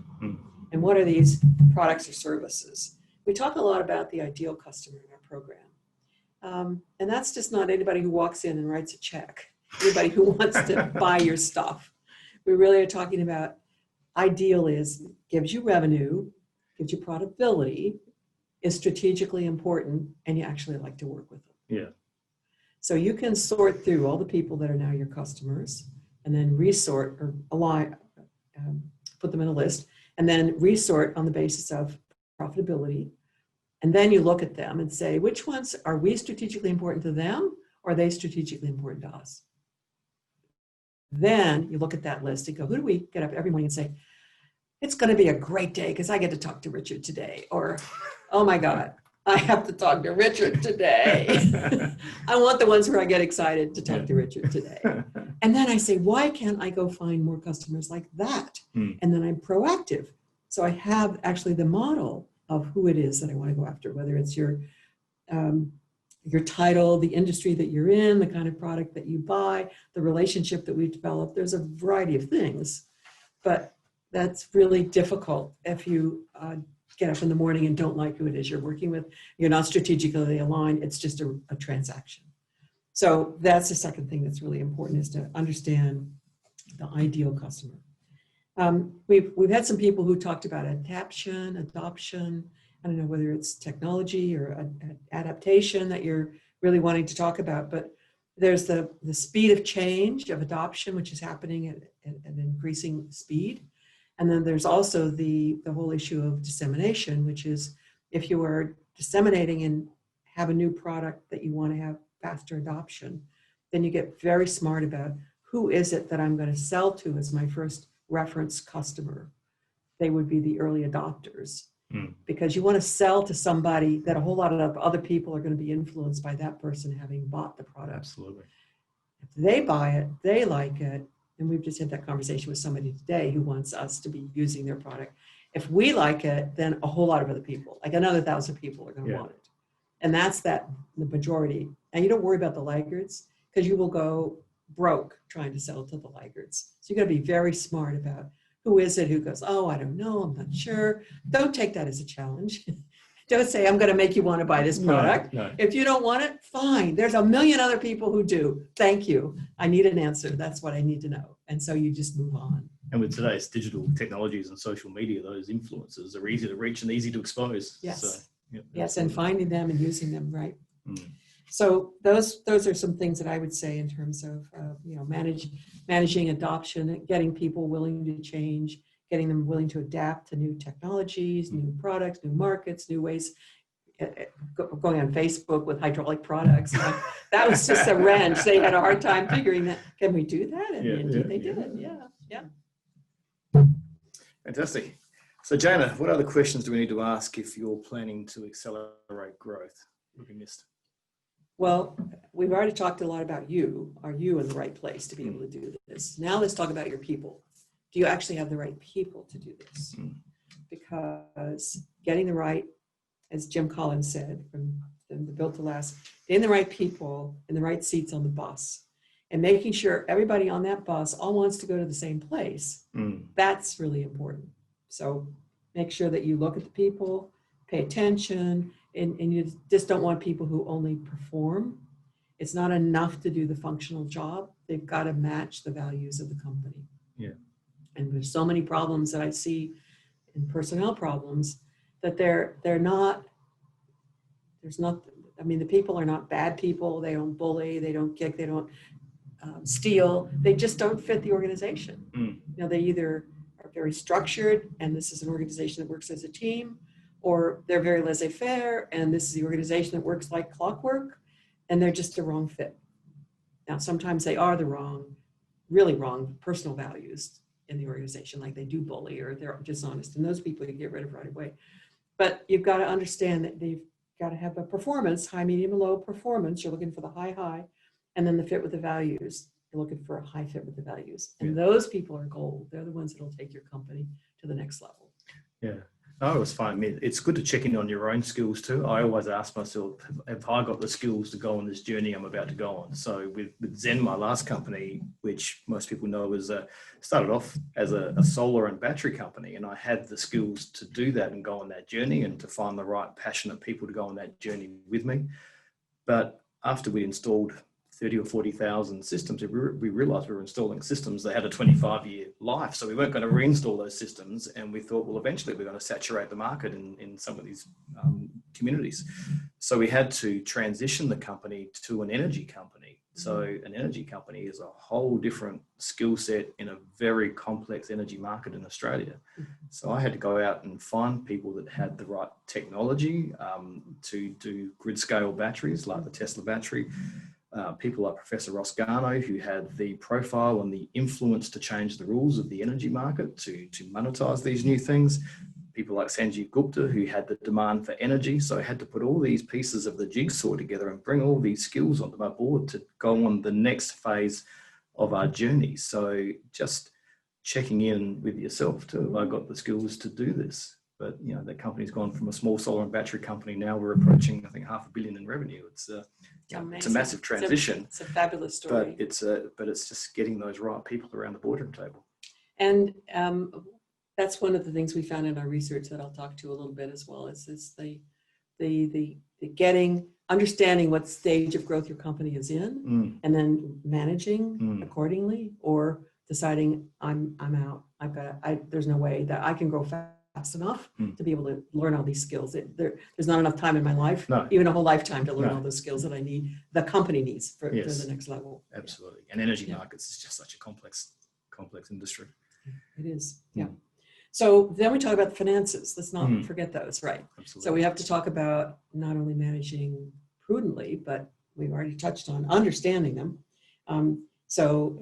Speaker 3: And what are these products or services? We talk a lot about the ideal customer in our program. And that's just not anybody who walks in and writes a check, anybody who wants to buy your stuff. We really are talking about ideal gives you revenue, gives you profitability, is strategically important, and you actually like to work with them.
Speaker 2: Yeah.
Speaker 3: So you can sort through all the people that are now your customers, and then resort or align, put them in a list, and then resort on the basis of profitability. And then you look at them and say, which ones are we strategically important to them, or are they strategically important to us? Then you look at that list and go, who do we get up every morning and say, it's going to be a great day because I get to talk to Richard today, or, oh my God, I have to talk to Richard today. I want the ones where I get excited to talk to Richard today. And then I say, why can't I go find more customers like that? And then I'm proactive. So I have actually the model of who it is that I want to go after, whether it's your title, the industry that you're in, the kind of product that you buy, the relationship that we've developed. There's a variety of things, but that's really difficult if you get up in the morning and don't like who it is you're working with. You're not strategically aligned. It's just a transaction. So that's the second thing that's really important, is to understand the ideal customer. We've had some people who talked about adoption. I don't know whether it's technology or adaptation that you're really wanting to talk about, but there's the speed of change of adoption, which is happening at an increasing speed. And then there's also the whole issue of dissemination, which is if you are disseminating and have a new product that you want to have faster adoption, then you get very smart about who is it that I'm going to sell to as my first reference customer. They would be the early adopters, because you want to sell to somebody that a whole lot of other people are going to be influenced by that person having bought the product.
Speaker 2: Absolutely.
Speaker 3: If they buy it, they like it. And we've just had that conversation with somebody today who wants us to be using their product. If we like it, then a whole lot of other people, like another 1,000 people, are going to want it. And that's the majority. And you don't worry about the laggards, because you will go broke trying to sell to the laggards. So you got to be very smart about who is it who goes, oh, I don't know, I'm not sure. Don't take that as a challenge. Don't say, I'm going to make you want to buy this product.
Speaker 2: No.
Speaker 3: If you don't want it, fine. There's a million other people who do. Thank you. I need an answer. That's what I need to know. And so you just move on.
Speaker 2: And with today's digital technologies and social media, those influencers are easy to reach and easy to expose.
Speaker 3: Yes.
Speaker 2: So,
Speaker 3: yes, and finding them and using them, right? So those are some things that I would say in terms of managing adoption, getting people willing to change, getting them willing to adapt to new technologies, new products, new markets, new ways. Going on Facebook with hydraulic products, that was just a wrench. They had a hard time figuring that. Can we do that? And indeed they did. Yeah.
Speaker 2: Fantastic. So Jana, what other questions do we need to ask if you're planning to accelerate growth? What have we missed?
Speaker 3: Well, we've already talked a lot about you. Are you in the right place to be able to do this? Now let's talk about your people. Do you actually have the right people to do this? Because getting the right, as Jim Collins said, from the Built to Last, getting the right people in the right seats on the bus and making sure everybody on that bus all wants to go to the same place, that's really important. So make sure that you look at the people, pay attention, and you just don't want people who only perform. It's not enough to do the functional job. They've got to match the values of the company.
Speaker 2: Yeah.
Speaker 3: And there's so many problems that I see in personnel problems that there's not, I mean, the people are not bad people. They don't bully, they don't kick, they don't steal. They just don't fit the organization. You know, they either are very structured and this is an organization that works as a team, or they're very laissez-faire and this is the organization that works like clockwork, and they're just the wrong fit. Now, sometimes they are the wrong, really wrong personal values in the organization, like they do bully or they're dishonest, and those people you get rid of right away. But you've got to understand that they've got to have a performance, high, medium, and low performance. You're looking for the high, and then the fit with the values. You're looking for a high fit with the values. And those people are gold. They're the ones that'll take your company to the next level.
Speaker 2: Yeah. Oh, it's fine. I mean, it's good to check in on your own skills too. I always ask myself, have I got the skills to go on this journey I'm about to go on? So with Zen, my last company, which most people know was started off as a solar and battery company, and I had the skills to do that and go on that journey and to find the right passionate people to go on that journey with me. But after we installed 30 or 40,000 systems, we realized we were installing systems that had a 25-year life. So we weren't going to reinstall those systems. And we thought, well, eventually we're going to saturate the market in some of these communities. So we had to transition the company to an energy company. So an energy company is a whole different skill set in a very complex energy market in Australia. So I had to go out and find people that had the right technology to do grid scale batteries like the Tesla battery. People like Professor Jana, who had the profile and the influence to change the rules of the energy market to monetize these new things. People like Sanjeev Gupta, who had the demand for energy. So I had to put all these pieces of the jigsaw together and bring all these skills onto my board to go on the next phase of our journey. So just checking in with yourself too. Have I got the skills to do this? But you know, the company's gone from a small solar and battery company. Now we're approaching, I think, $500 million in revenue. It's a massive transition.
Speaker 3: It's a fabulous story.
Speaker 2: But it's just getting those right people around the boardroom table.
Speaker 3: And that's one of the things we found in our research that I'll talk to a little bit as well. Is the understanding what stage of growth your company is in, and then managing accordingly, or deciding I'm out. There's no way that I can grow fast enough to be able to learn all these skills. There's not enough time in my life, even a whole lifetime, to learn all those skills that I need, the company needs for the next level.
Speaker 2: Absolutely. And energy markets is just such a complex industry.
Speaker 3: It is. Yeah. So then we talk about the finances. Let's not forget those, right?
Speaker 2: Absolutely.
Speaker 3: So we have to talk about not only managing prudently, but we've already touched on understanding them. So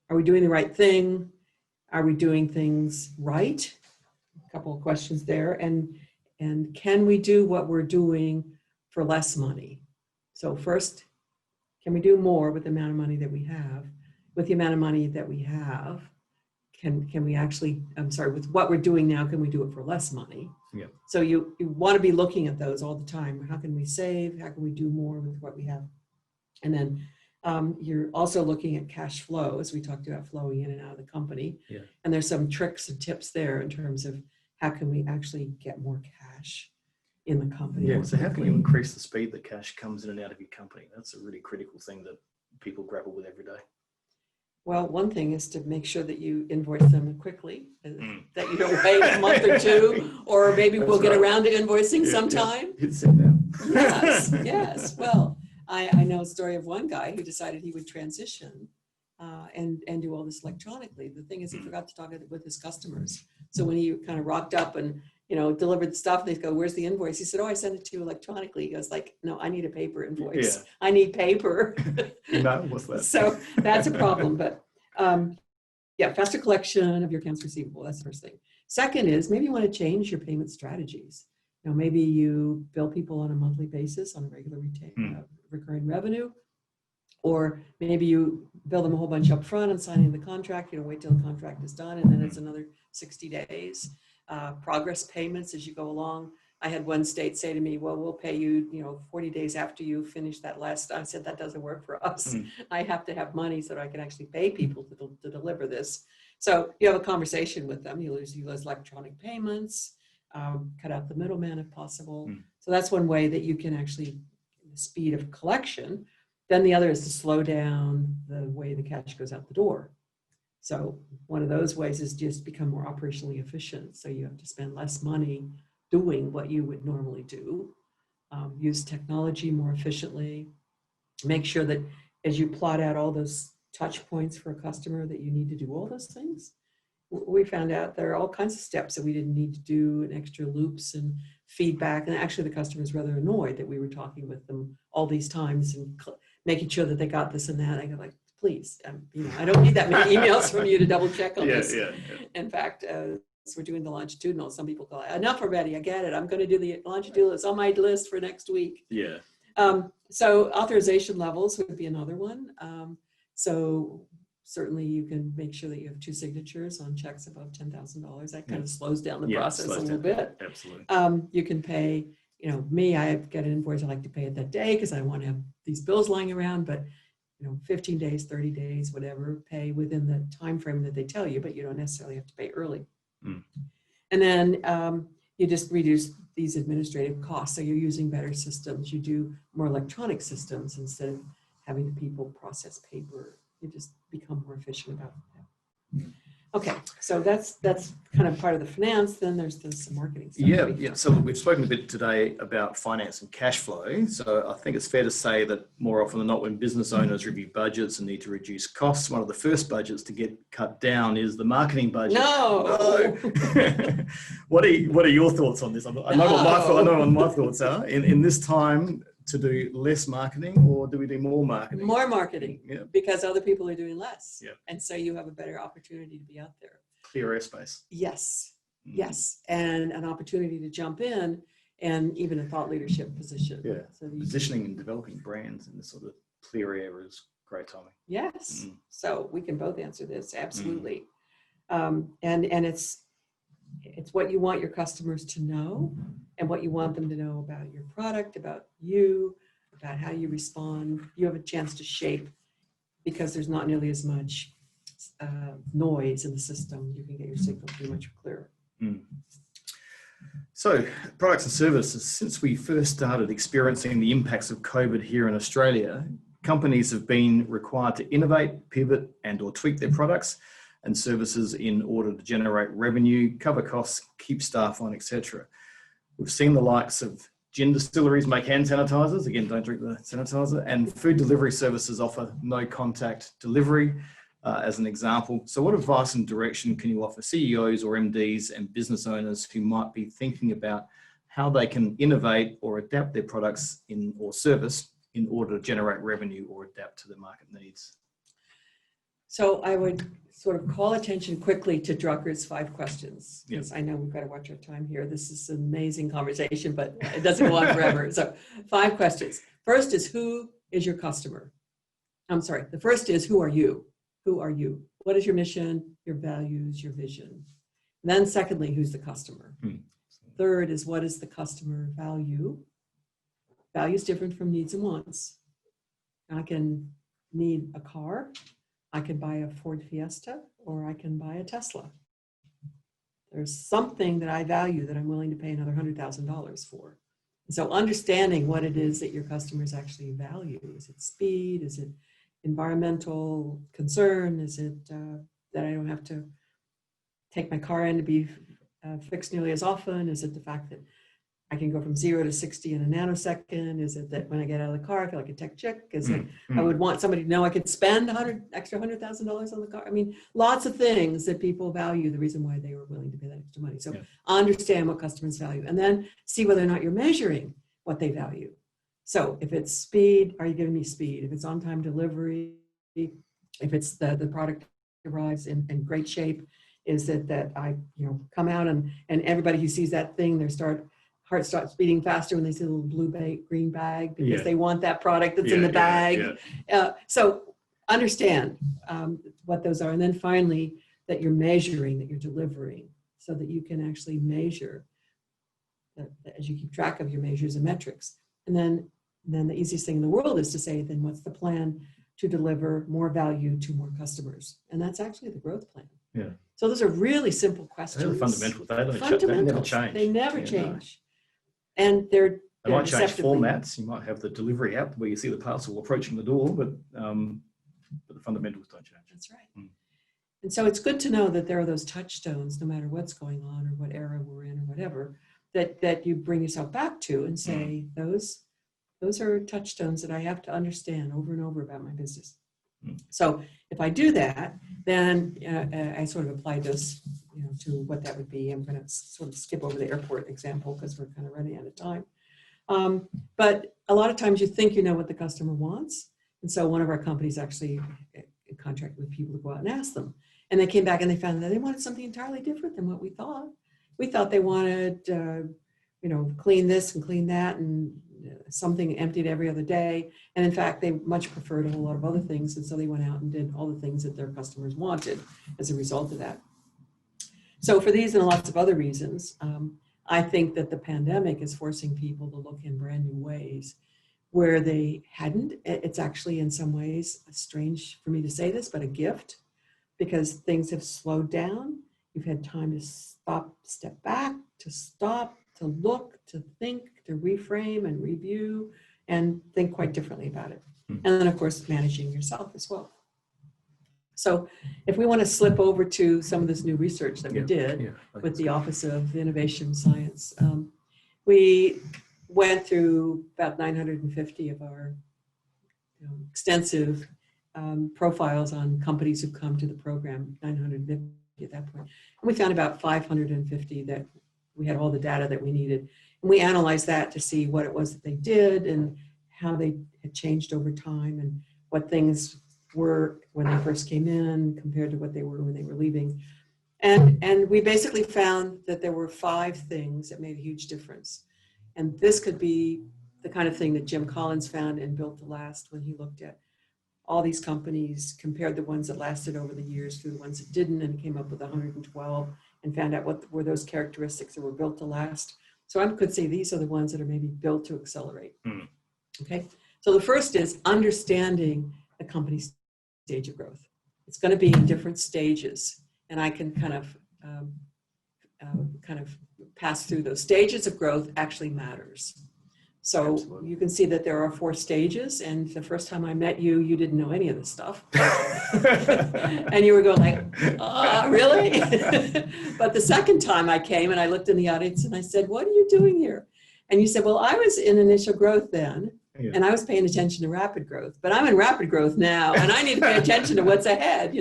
Speaker 3: are we doing the right thing? Are we doing things right? A couple of questions there. And can we do what we're doing for less money? So first, can we do more with the amount of money that we have? With the amount of money that we have, can we actually, with what we're doing now, can we do it for less money?
Speaker 2: Yeah.
Speaker 3: So you want to be looking at those all the time. How can we save? How can we do more with what we have? And then you're also looking at cash flow, as we talked about, flowing in and out of the company.
Speaker 2: Yeah.
Speaker 3: And there's some tricks and tips there in terms of how can we actually get more cash in the company.
Speaker 2: Yeah, so how can you increase the speed that cash comes in and out of your company? That's a really critical thing that people grapple with every day.
Speaker 3: Well, one thing is to make sure that you invoice them quickly, that you don't wait a month or two, or maybe we'll get around to invoicing sometime.
Speaker 2: It's in now.
Speaker 3: Yes. Well, I know a story of one guy who decided he would transition and do all this electronically. The thing is, he forgot to talk with his customers. So when he kind of rocked up and delivered the stuff, they go, "Where's the invoice?" He said, "Oh, I sent it to you electronically." He goes, "Like, no, I need a paper invoice.
Speaker 2: Yeah.
Speaker 3: I need paper."
Speaker 2: No, what's that?
Speaker 3: So that's a problem. But faster collection of your accounts receivable. That's the first thing. Second is maybe you want to change your payment strategies. You know, maybe you bill people on a monthly basis on a regular recurring revenue, or maybe you bill them a whole bunch up front and signing the contract. You don't wait till the contract is done, and then it's another 60 days. Progress payments as you go along. I had one state say to me, well, we'll pay you, 40 days after you finish that last. I said, that doesn't work for us. I have to have money so that I can actually pay people to deliver this. So you have a conversation with them. You use electronic payments, cut out the middleman if possible. So that's one way that you can actually, the speed of collection. Then the other is to slow down the way the cash goes out the door. So one of those ways is just become more operationally efficient. So you have to spend less money doing what you would normally do. Use technology more efficiently. Make sure that as you plot out all those touch points for a customer that you need to do all those things. We found out there are all kinds of steps that we didn't need to do, and extra loops and feedback. And actually the customer is rather annoyed that we were talking with them all these times and making sure that they got this and that. I go like, please, I don't need that many emails from you to double check on this. In fact, as we're doing the longitudinal, some people go, enough already, I get it. I'm going to do the longitudinal. It's on my list for next week.
Speaker 2: Yeah.
Speaker 3: So authorization levels would be another one. So certainly you can make sure that you have 2 signatures on checks above $10,000. That kind of slows down the process a little bit.
Speaker 2: Absolutely.
Speaker 3: You can pay, me, I get an invoice, I like to pay it that day because I want to have these bills lying around, but 15 days, 30 days, whatever, pay within the time frame that they tell you, but you don't necessarily have to pay early. And then you just reduce these administrative costs. So you're using better systems. You do more electronic systems instead of having people process paper. You just become more efficient about that. Okay, so that's kind of part of the finance. Then there's this marketing stuff.
Speaker 2: Yeah. So we've spoken a bit today about finance and cash flow. So I think it's fair to say that more often than not, when business owners review budgets and need to reduce costs, one of the first budgets to get cut down is the marketing budget.
Speaker 3: No.
Speaker 2: What are your thoughts on this? I know what my thoughts are. In this time, to do less marketing, or do we do more marketing?
Speaker 3: More marketing, because other people are doing less.
Speaker 2: Yeah.
Speaker 3: And so you have a better opportunity to be out there.
Speaker 2: Clear airspace.
Speaker 3: Yes, yes. And an opportunity to jump in, and even a thought leadership position.
Speaker 2: Yeah,
Speaker 3: so
Speaker 2: positioning and developing brands in this sort of clear area is great timing.
Speaker 3: Yes, so we can both answer this, absolutely. And it's what you want your customers to know, and what you want them to know about your product, about you, about how you respond. You have a chance to shape, because there's not nearly as much noise in the system. You can get your signal pretty much clearer.
Speaker 2: So products and services, since we first started experiencing the impacts of COVID here in Australia, companies have been required to innovate, pivot, and or tweak their products and services in order to generate revenue, cover costs, keep staff on, etc. We've seen the likes of gin distilleries make hand sanitizers. Again, don't drink the sanitizer. And food delivery services offer no contact delivery, as an example. So what advice and direction can you offer CEOs or MDs and business owners who might be thinking about how they can innovate or adapt their products or service in order to generate revenue or adapt to the market needs? So
Speaker 3: I would sort of call attention quickly to Drucker's 5 questions, because I know we've got to watch our time here. This is an amazing conversation, but it doesn't go on forever. So 5 questions. First is, who is your customer? I'm sorry. The first is, who are you? Who are you? What is your mission, your values, your vision? And then secondly, who's the customer? Third is, what is the customer value? Value is different from needs and wants. I can need a car. I can buy a Ford Fiesta, or I can buy a Tesla. There's something that I value that I'm willing to pay another $100,000 for. So understanding what it is that your customers actually value. Is it speed? Is it environmental concern? Is it that I don't have to take my car in to be fixed nearly as often? Is it the fact that I can go from 0 to 60 in a nanosecond? Is it that when I get out of the car, I feel like a tech chick? Is it I would want somebody to know I could spend extra $100,000 on the car? I mean, lots of things that people value, the reason why they were willing to pay that extra money. So understand what customers value, and then see whether or not you're measuring what they value. So if it's speed, are you giving me speed? If it's on-time delivery, if it's the product arrives in great shape, is it that I come out and everybody who sees that thing, their heart starts beating faster when they see a little blue bag, green bag, because
Speaker 2: Yeah.
Speaker 3: they want that product that's in the bag. So understand what those are. And then finally, that you're measuring, that you're delivering, so that you can actually measure as you keep track of your measures and metrics. And then the easiest thing in the world is to say, then what's the plan to deliver more value to more customers? And that's actually the growth plan.
Speaker 2: Yeah.
Speaker 3: So those are really simple questions.
Speaker 2: They're fundamental. They never change.
Speaker 3: They never
Speaker 2: Yeah,
Speaker 3: change. No. And they
Speaker 2: might change formats. You might have the delivery app where you see the parcel approaching the door, but the fundamentals don't change.
Speaker 3: That's right. And so it's good to know that there are those touchstones, no matter what's going on or what era we're in or whatever, that you bring yourself back to and say, those are touchstones that I have to understand over and over about my business. So if I do that, then I sort of apply this, to what that would be. I'm going to sort of skip over the airport example because we're kind of running out of time. But a lot of times you think you know what the customer wants. And so one of our companies actually contracted with people to go out and ask them. And they came back and they found that they wanted something entirely different than what we thought. We thought they wanted, clean this and clean that and something emptied every other day. And in fact, they much preferred a whole lot of other things. And so they went out and did all the things that their customers wanted as a result of that. So for these and lots of other reasons, I think that the pandemic is forcing people to look in brand new ways where they hadn't. It's actually in some ways strange for me to say this, but a gift, because things have slowed down. You've had time to stop, step back, to look, to think, to reframe and review and think quite differently about it. And then of course, managing yourself as well. So if we want to slip over to some of this new research that we did with the Office of Innovation Science, we went through about 950 of our extensive profiles on companies who've come to the program, 950 at that point. And we found about 550 that we had all the data that we needed. And we analyzed that to see what it was that they did and how they had changed over time and what things were when they first came in compared to what they were when they were leaving. And we basically found that there were 5 things that made a huge difference. And this could be the kind of thing that Jim Collins found in Built to Last when he looked at all these companies, compared the ones that lasted over the years to the ones that didn't, and came up with 112 and found out what were those characteristics that were built to last. So I could say these are the ones that are maybe built to accelerate. Okay, so the first is understanding the company's stage of growth. It's going to be in different stages, and I can kind of pass through those stages of growth actually matters. So Absolutely. You can see that there are 4 stages, and the first time I met you, you didn't know any of this stuff. And you were going like, really? But the second time I came and I looked in the audience and I said, what are you doing here? And you said, well, I was in initial growth then, and I was paying attention to rapid growth, but I'm in rapid growth now, and I need to pay attention to what's ahead.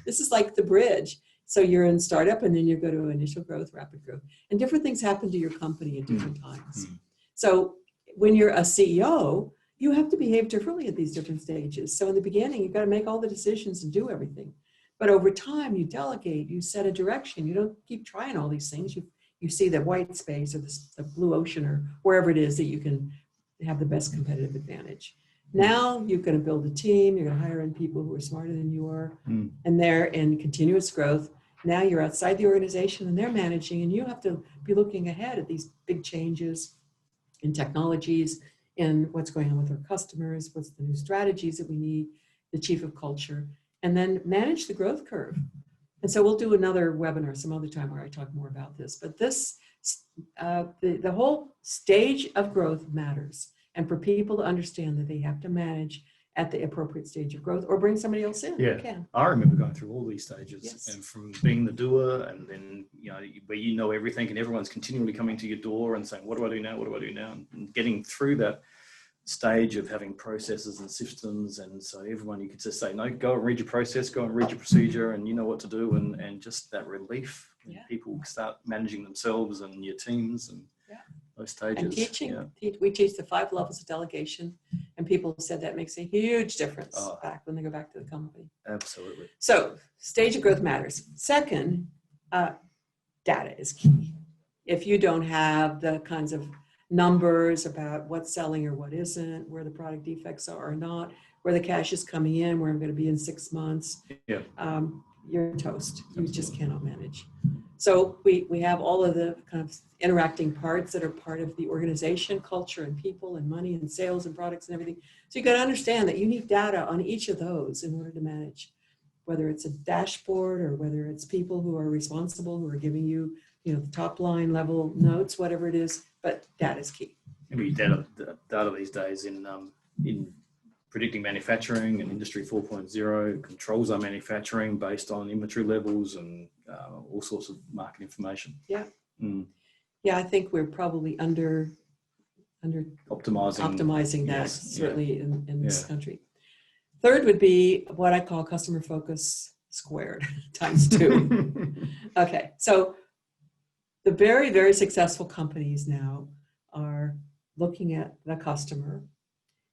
Speaker 3: This is like the bridge. So you're in startup, and then you go to initial growth, rapid growth, and different things happen to your company at different times. So when you're a CEO, you have to behave differently at these different stages. So in the beginning, you've got to make all the decisions and do everything. But over time, you delegate, you set a direction. You don't keep trying all these things. You see the white space or the blue ocean or wherever it is that you can have the best competitive advantage. Now you're going to build a team. You're going to hire in people who are smarter than you are. And they're in continuous growth. Now you're outside the organization and they're managing, and you have to be looking ahead at these big changes in technologies, in what's going on with our customers, what's the new strategies that we need, the chief of culture, and then manage the growth curve. And so we'll do another webinar some other time where I talk more about this. But this, the whole stage of growth matters. And for people to understand that they have to manage at the appropriate stage of growth or bring somebody else in.
Speaker 2: Yeah, I remember going through all these stages, and from being the doer, and then where everything, and everyone's continually coming to your door and saying, what do I do now? What do I do now? And getting through that stage of having processes and systems. And so everyone, you could just say, no, go and read your process, go and read your procedure, and you know what to do. And just that relief, people start managing themselves and your teams and those stages.
Speaker 3: And teaching, we teach the 5 levels of delegation, and people said that makes a huge difference back when they go back to the company.
Speaker 2: Absolutely.
Speaker 3: So stage of growth matters. Second, data is key. if you don't have the kinds of numbers about what's selling or what isn't, where the product defects are or not, where the cash is coming in, where I'm going to be in 6 months,
Speaker 2: Yeah.
Speaker 3: You're toast. You
Speaker 2: Absolutely.
Speaker 3: just cannot manage. So we have all of the kind of interacting parts that are part of the organization, culture and people and money and sales and products and everything. So you got to understand that you need data on each of those in order to manage, whether it's a dashboard or whether it's people who are responsible, who are giving you, you know, the top line level notes, whatever it is, but data is key.
Speaker 2: Maybe data these days in predicting manufacturing and industry 4.0 controls our manufacturing based on inventory levels and all sorts of market information.
Speaker 3: Yeah.
Speaker 2: Mm.
Speaker 3: Yeah, I think we're probably under
Speaker 2: optimizing
Speaker 3: that,
Speaker 2: yes,
Speaker 3: certainly in this
Speaker 2: Yeah.
Speaker 3: country. Third would be what I call customer focus squared times 2. Okay, so the very, very successful companies now are looking at the customer,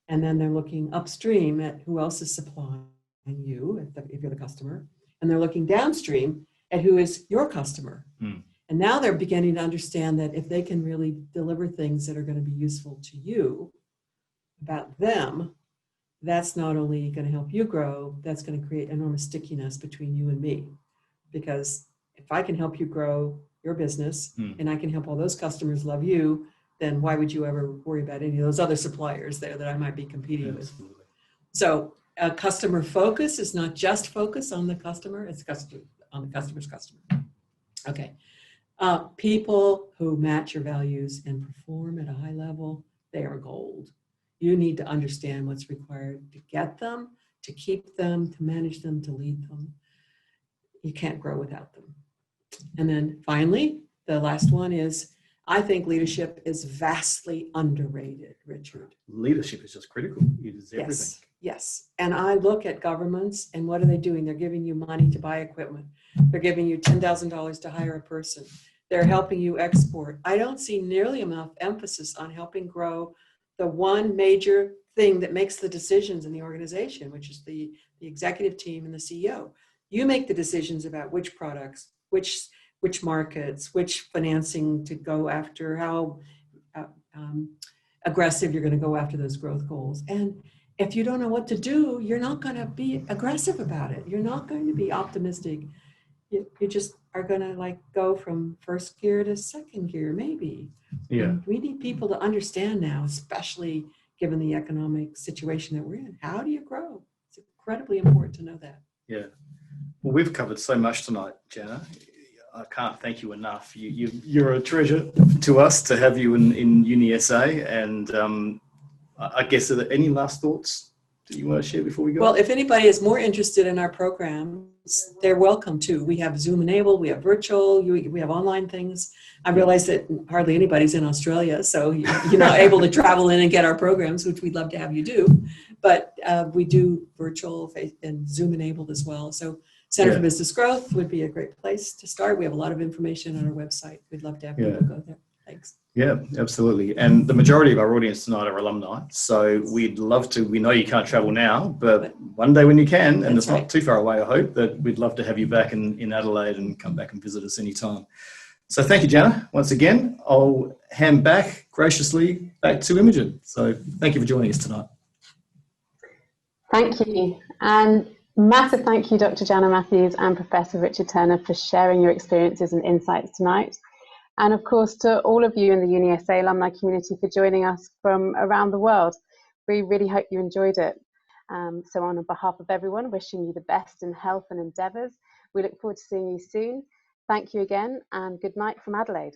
Speaker 3: and then they're looking upstream at who else is supplying you, if you're the customer, and they're looking downstream at who is your customer.
Speaker 2: Mm.
Speaker 3: And now they're beginning to understand that if they can really deliver things that are going to be useful to you about them, that's not only going to help you grow, that's going to create enormous stickiness between you and me. Because if I can help you grow your business and I can help all those customers love you, then why would you ever worry about any of those other suppliers there that I might be competing with? So customer focus is not just focus on the customer, it's on the customer's customer. Okay. People who match your values and perform at a high level, they are gold. You need to understand what's required to get them, to keep them, to manage them, to lead them. You can't grow without them. And then finally, the last one is, I think leadership is vastly underrated, Richard.
Speaker 2: Leadership is just critical. It is everything.
Speaker 3: Yes, yes. And I look at governments and what are they doing? They're giving you money to buy equipment. They're giving you $10,000 to hire a person. They're helping you export. I don't see nearly enough emphasis on helping grow the one major thing that makes the decisions in the organization, which is the executive team and the CEO. You make the decisions about which products, which markets, which financing to go after, how aggressive you're going to go after those growth goals. And if you don't know what to do, you're not going to be aggressive about it. You're not going to be optimistic. You just are going to like go from first gear to second gear, maybe.
Speaker 2: Yeah.
Speaker 3: And we need people to understand now, especially given the economic situation that we're in. How do you grow? It's incredibly important to know that.
Speaker 2: Yeah. Well, we've covered so much tonight, Jana. I can't thank you enough. You're a treasure to us to have you in UniSA. And I guess, are there any last thoughts that you want to share before we go?
Speaker 3: Well, if anybody is more interested in our programs, they're welcome to. We have Zoom enabled, we have virtual, we have online things. I realize that hardly anybody's in Australia, so you're not able to travel in and get our programs, which we'd love to have you do. But we do virtual and Zoom enabled as well. So Center for Business Growth would be a great place to start. We have a lot of information on our website. We'd love to have people go there. Thanks.
Speaker 2: Yeah, absolutely. And the majority of our audience tonight are alumni. So we'd love to, we know you can't travel now, but one day when you can, and it's not too far away, I hope, that we'd love to have you back in Adelaide and come back and visit us anytime. So thank you, Jana. Once again, I'll hand back graciously back to Imogen. So thank you for joining us tonight.
Speaker 1: Thank you. And massive thank you, Dr. Jana Matthews and Professor Richard Turner, for sharing your experiences and insights tonight. And of course, to all of you in the UniSA alumni community for joining us from around the world. We really hope you enjoyed it. So on behalf of everyone, wishing you the best in health and endeavours. We look forward to seeing you soon. Thank you again, and good night from Adelaide.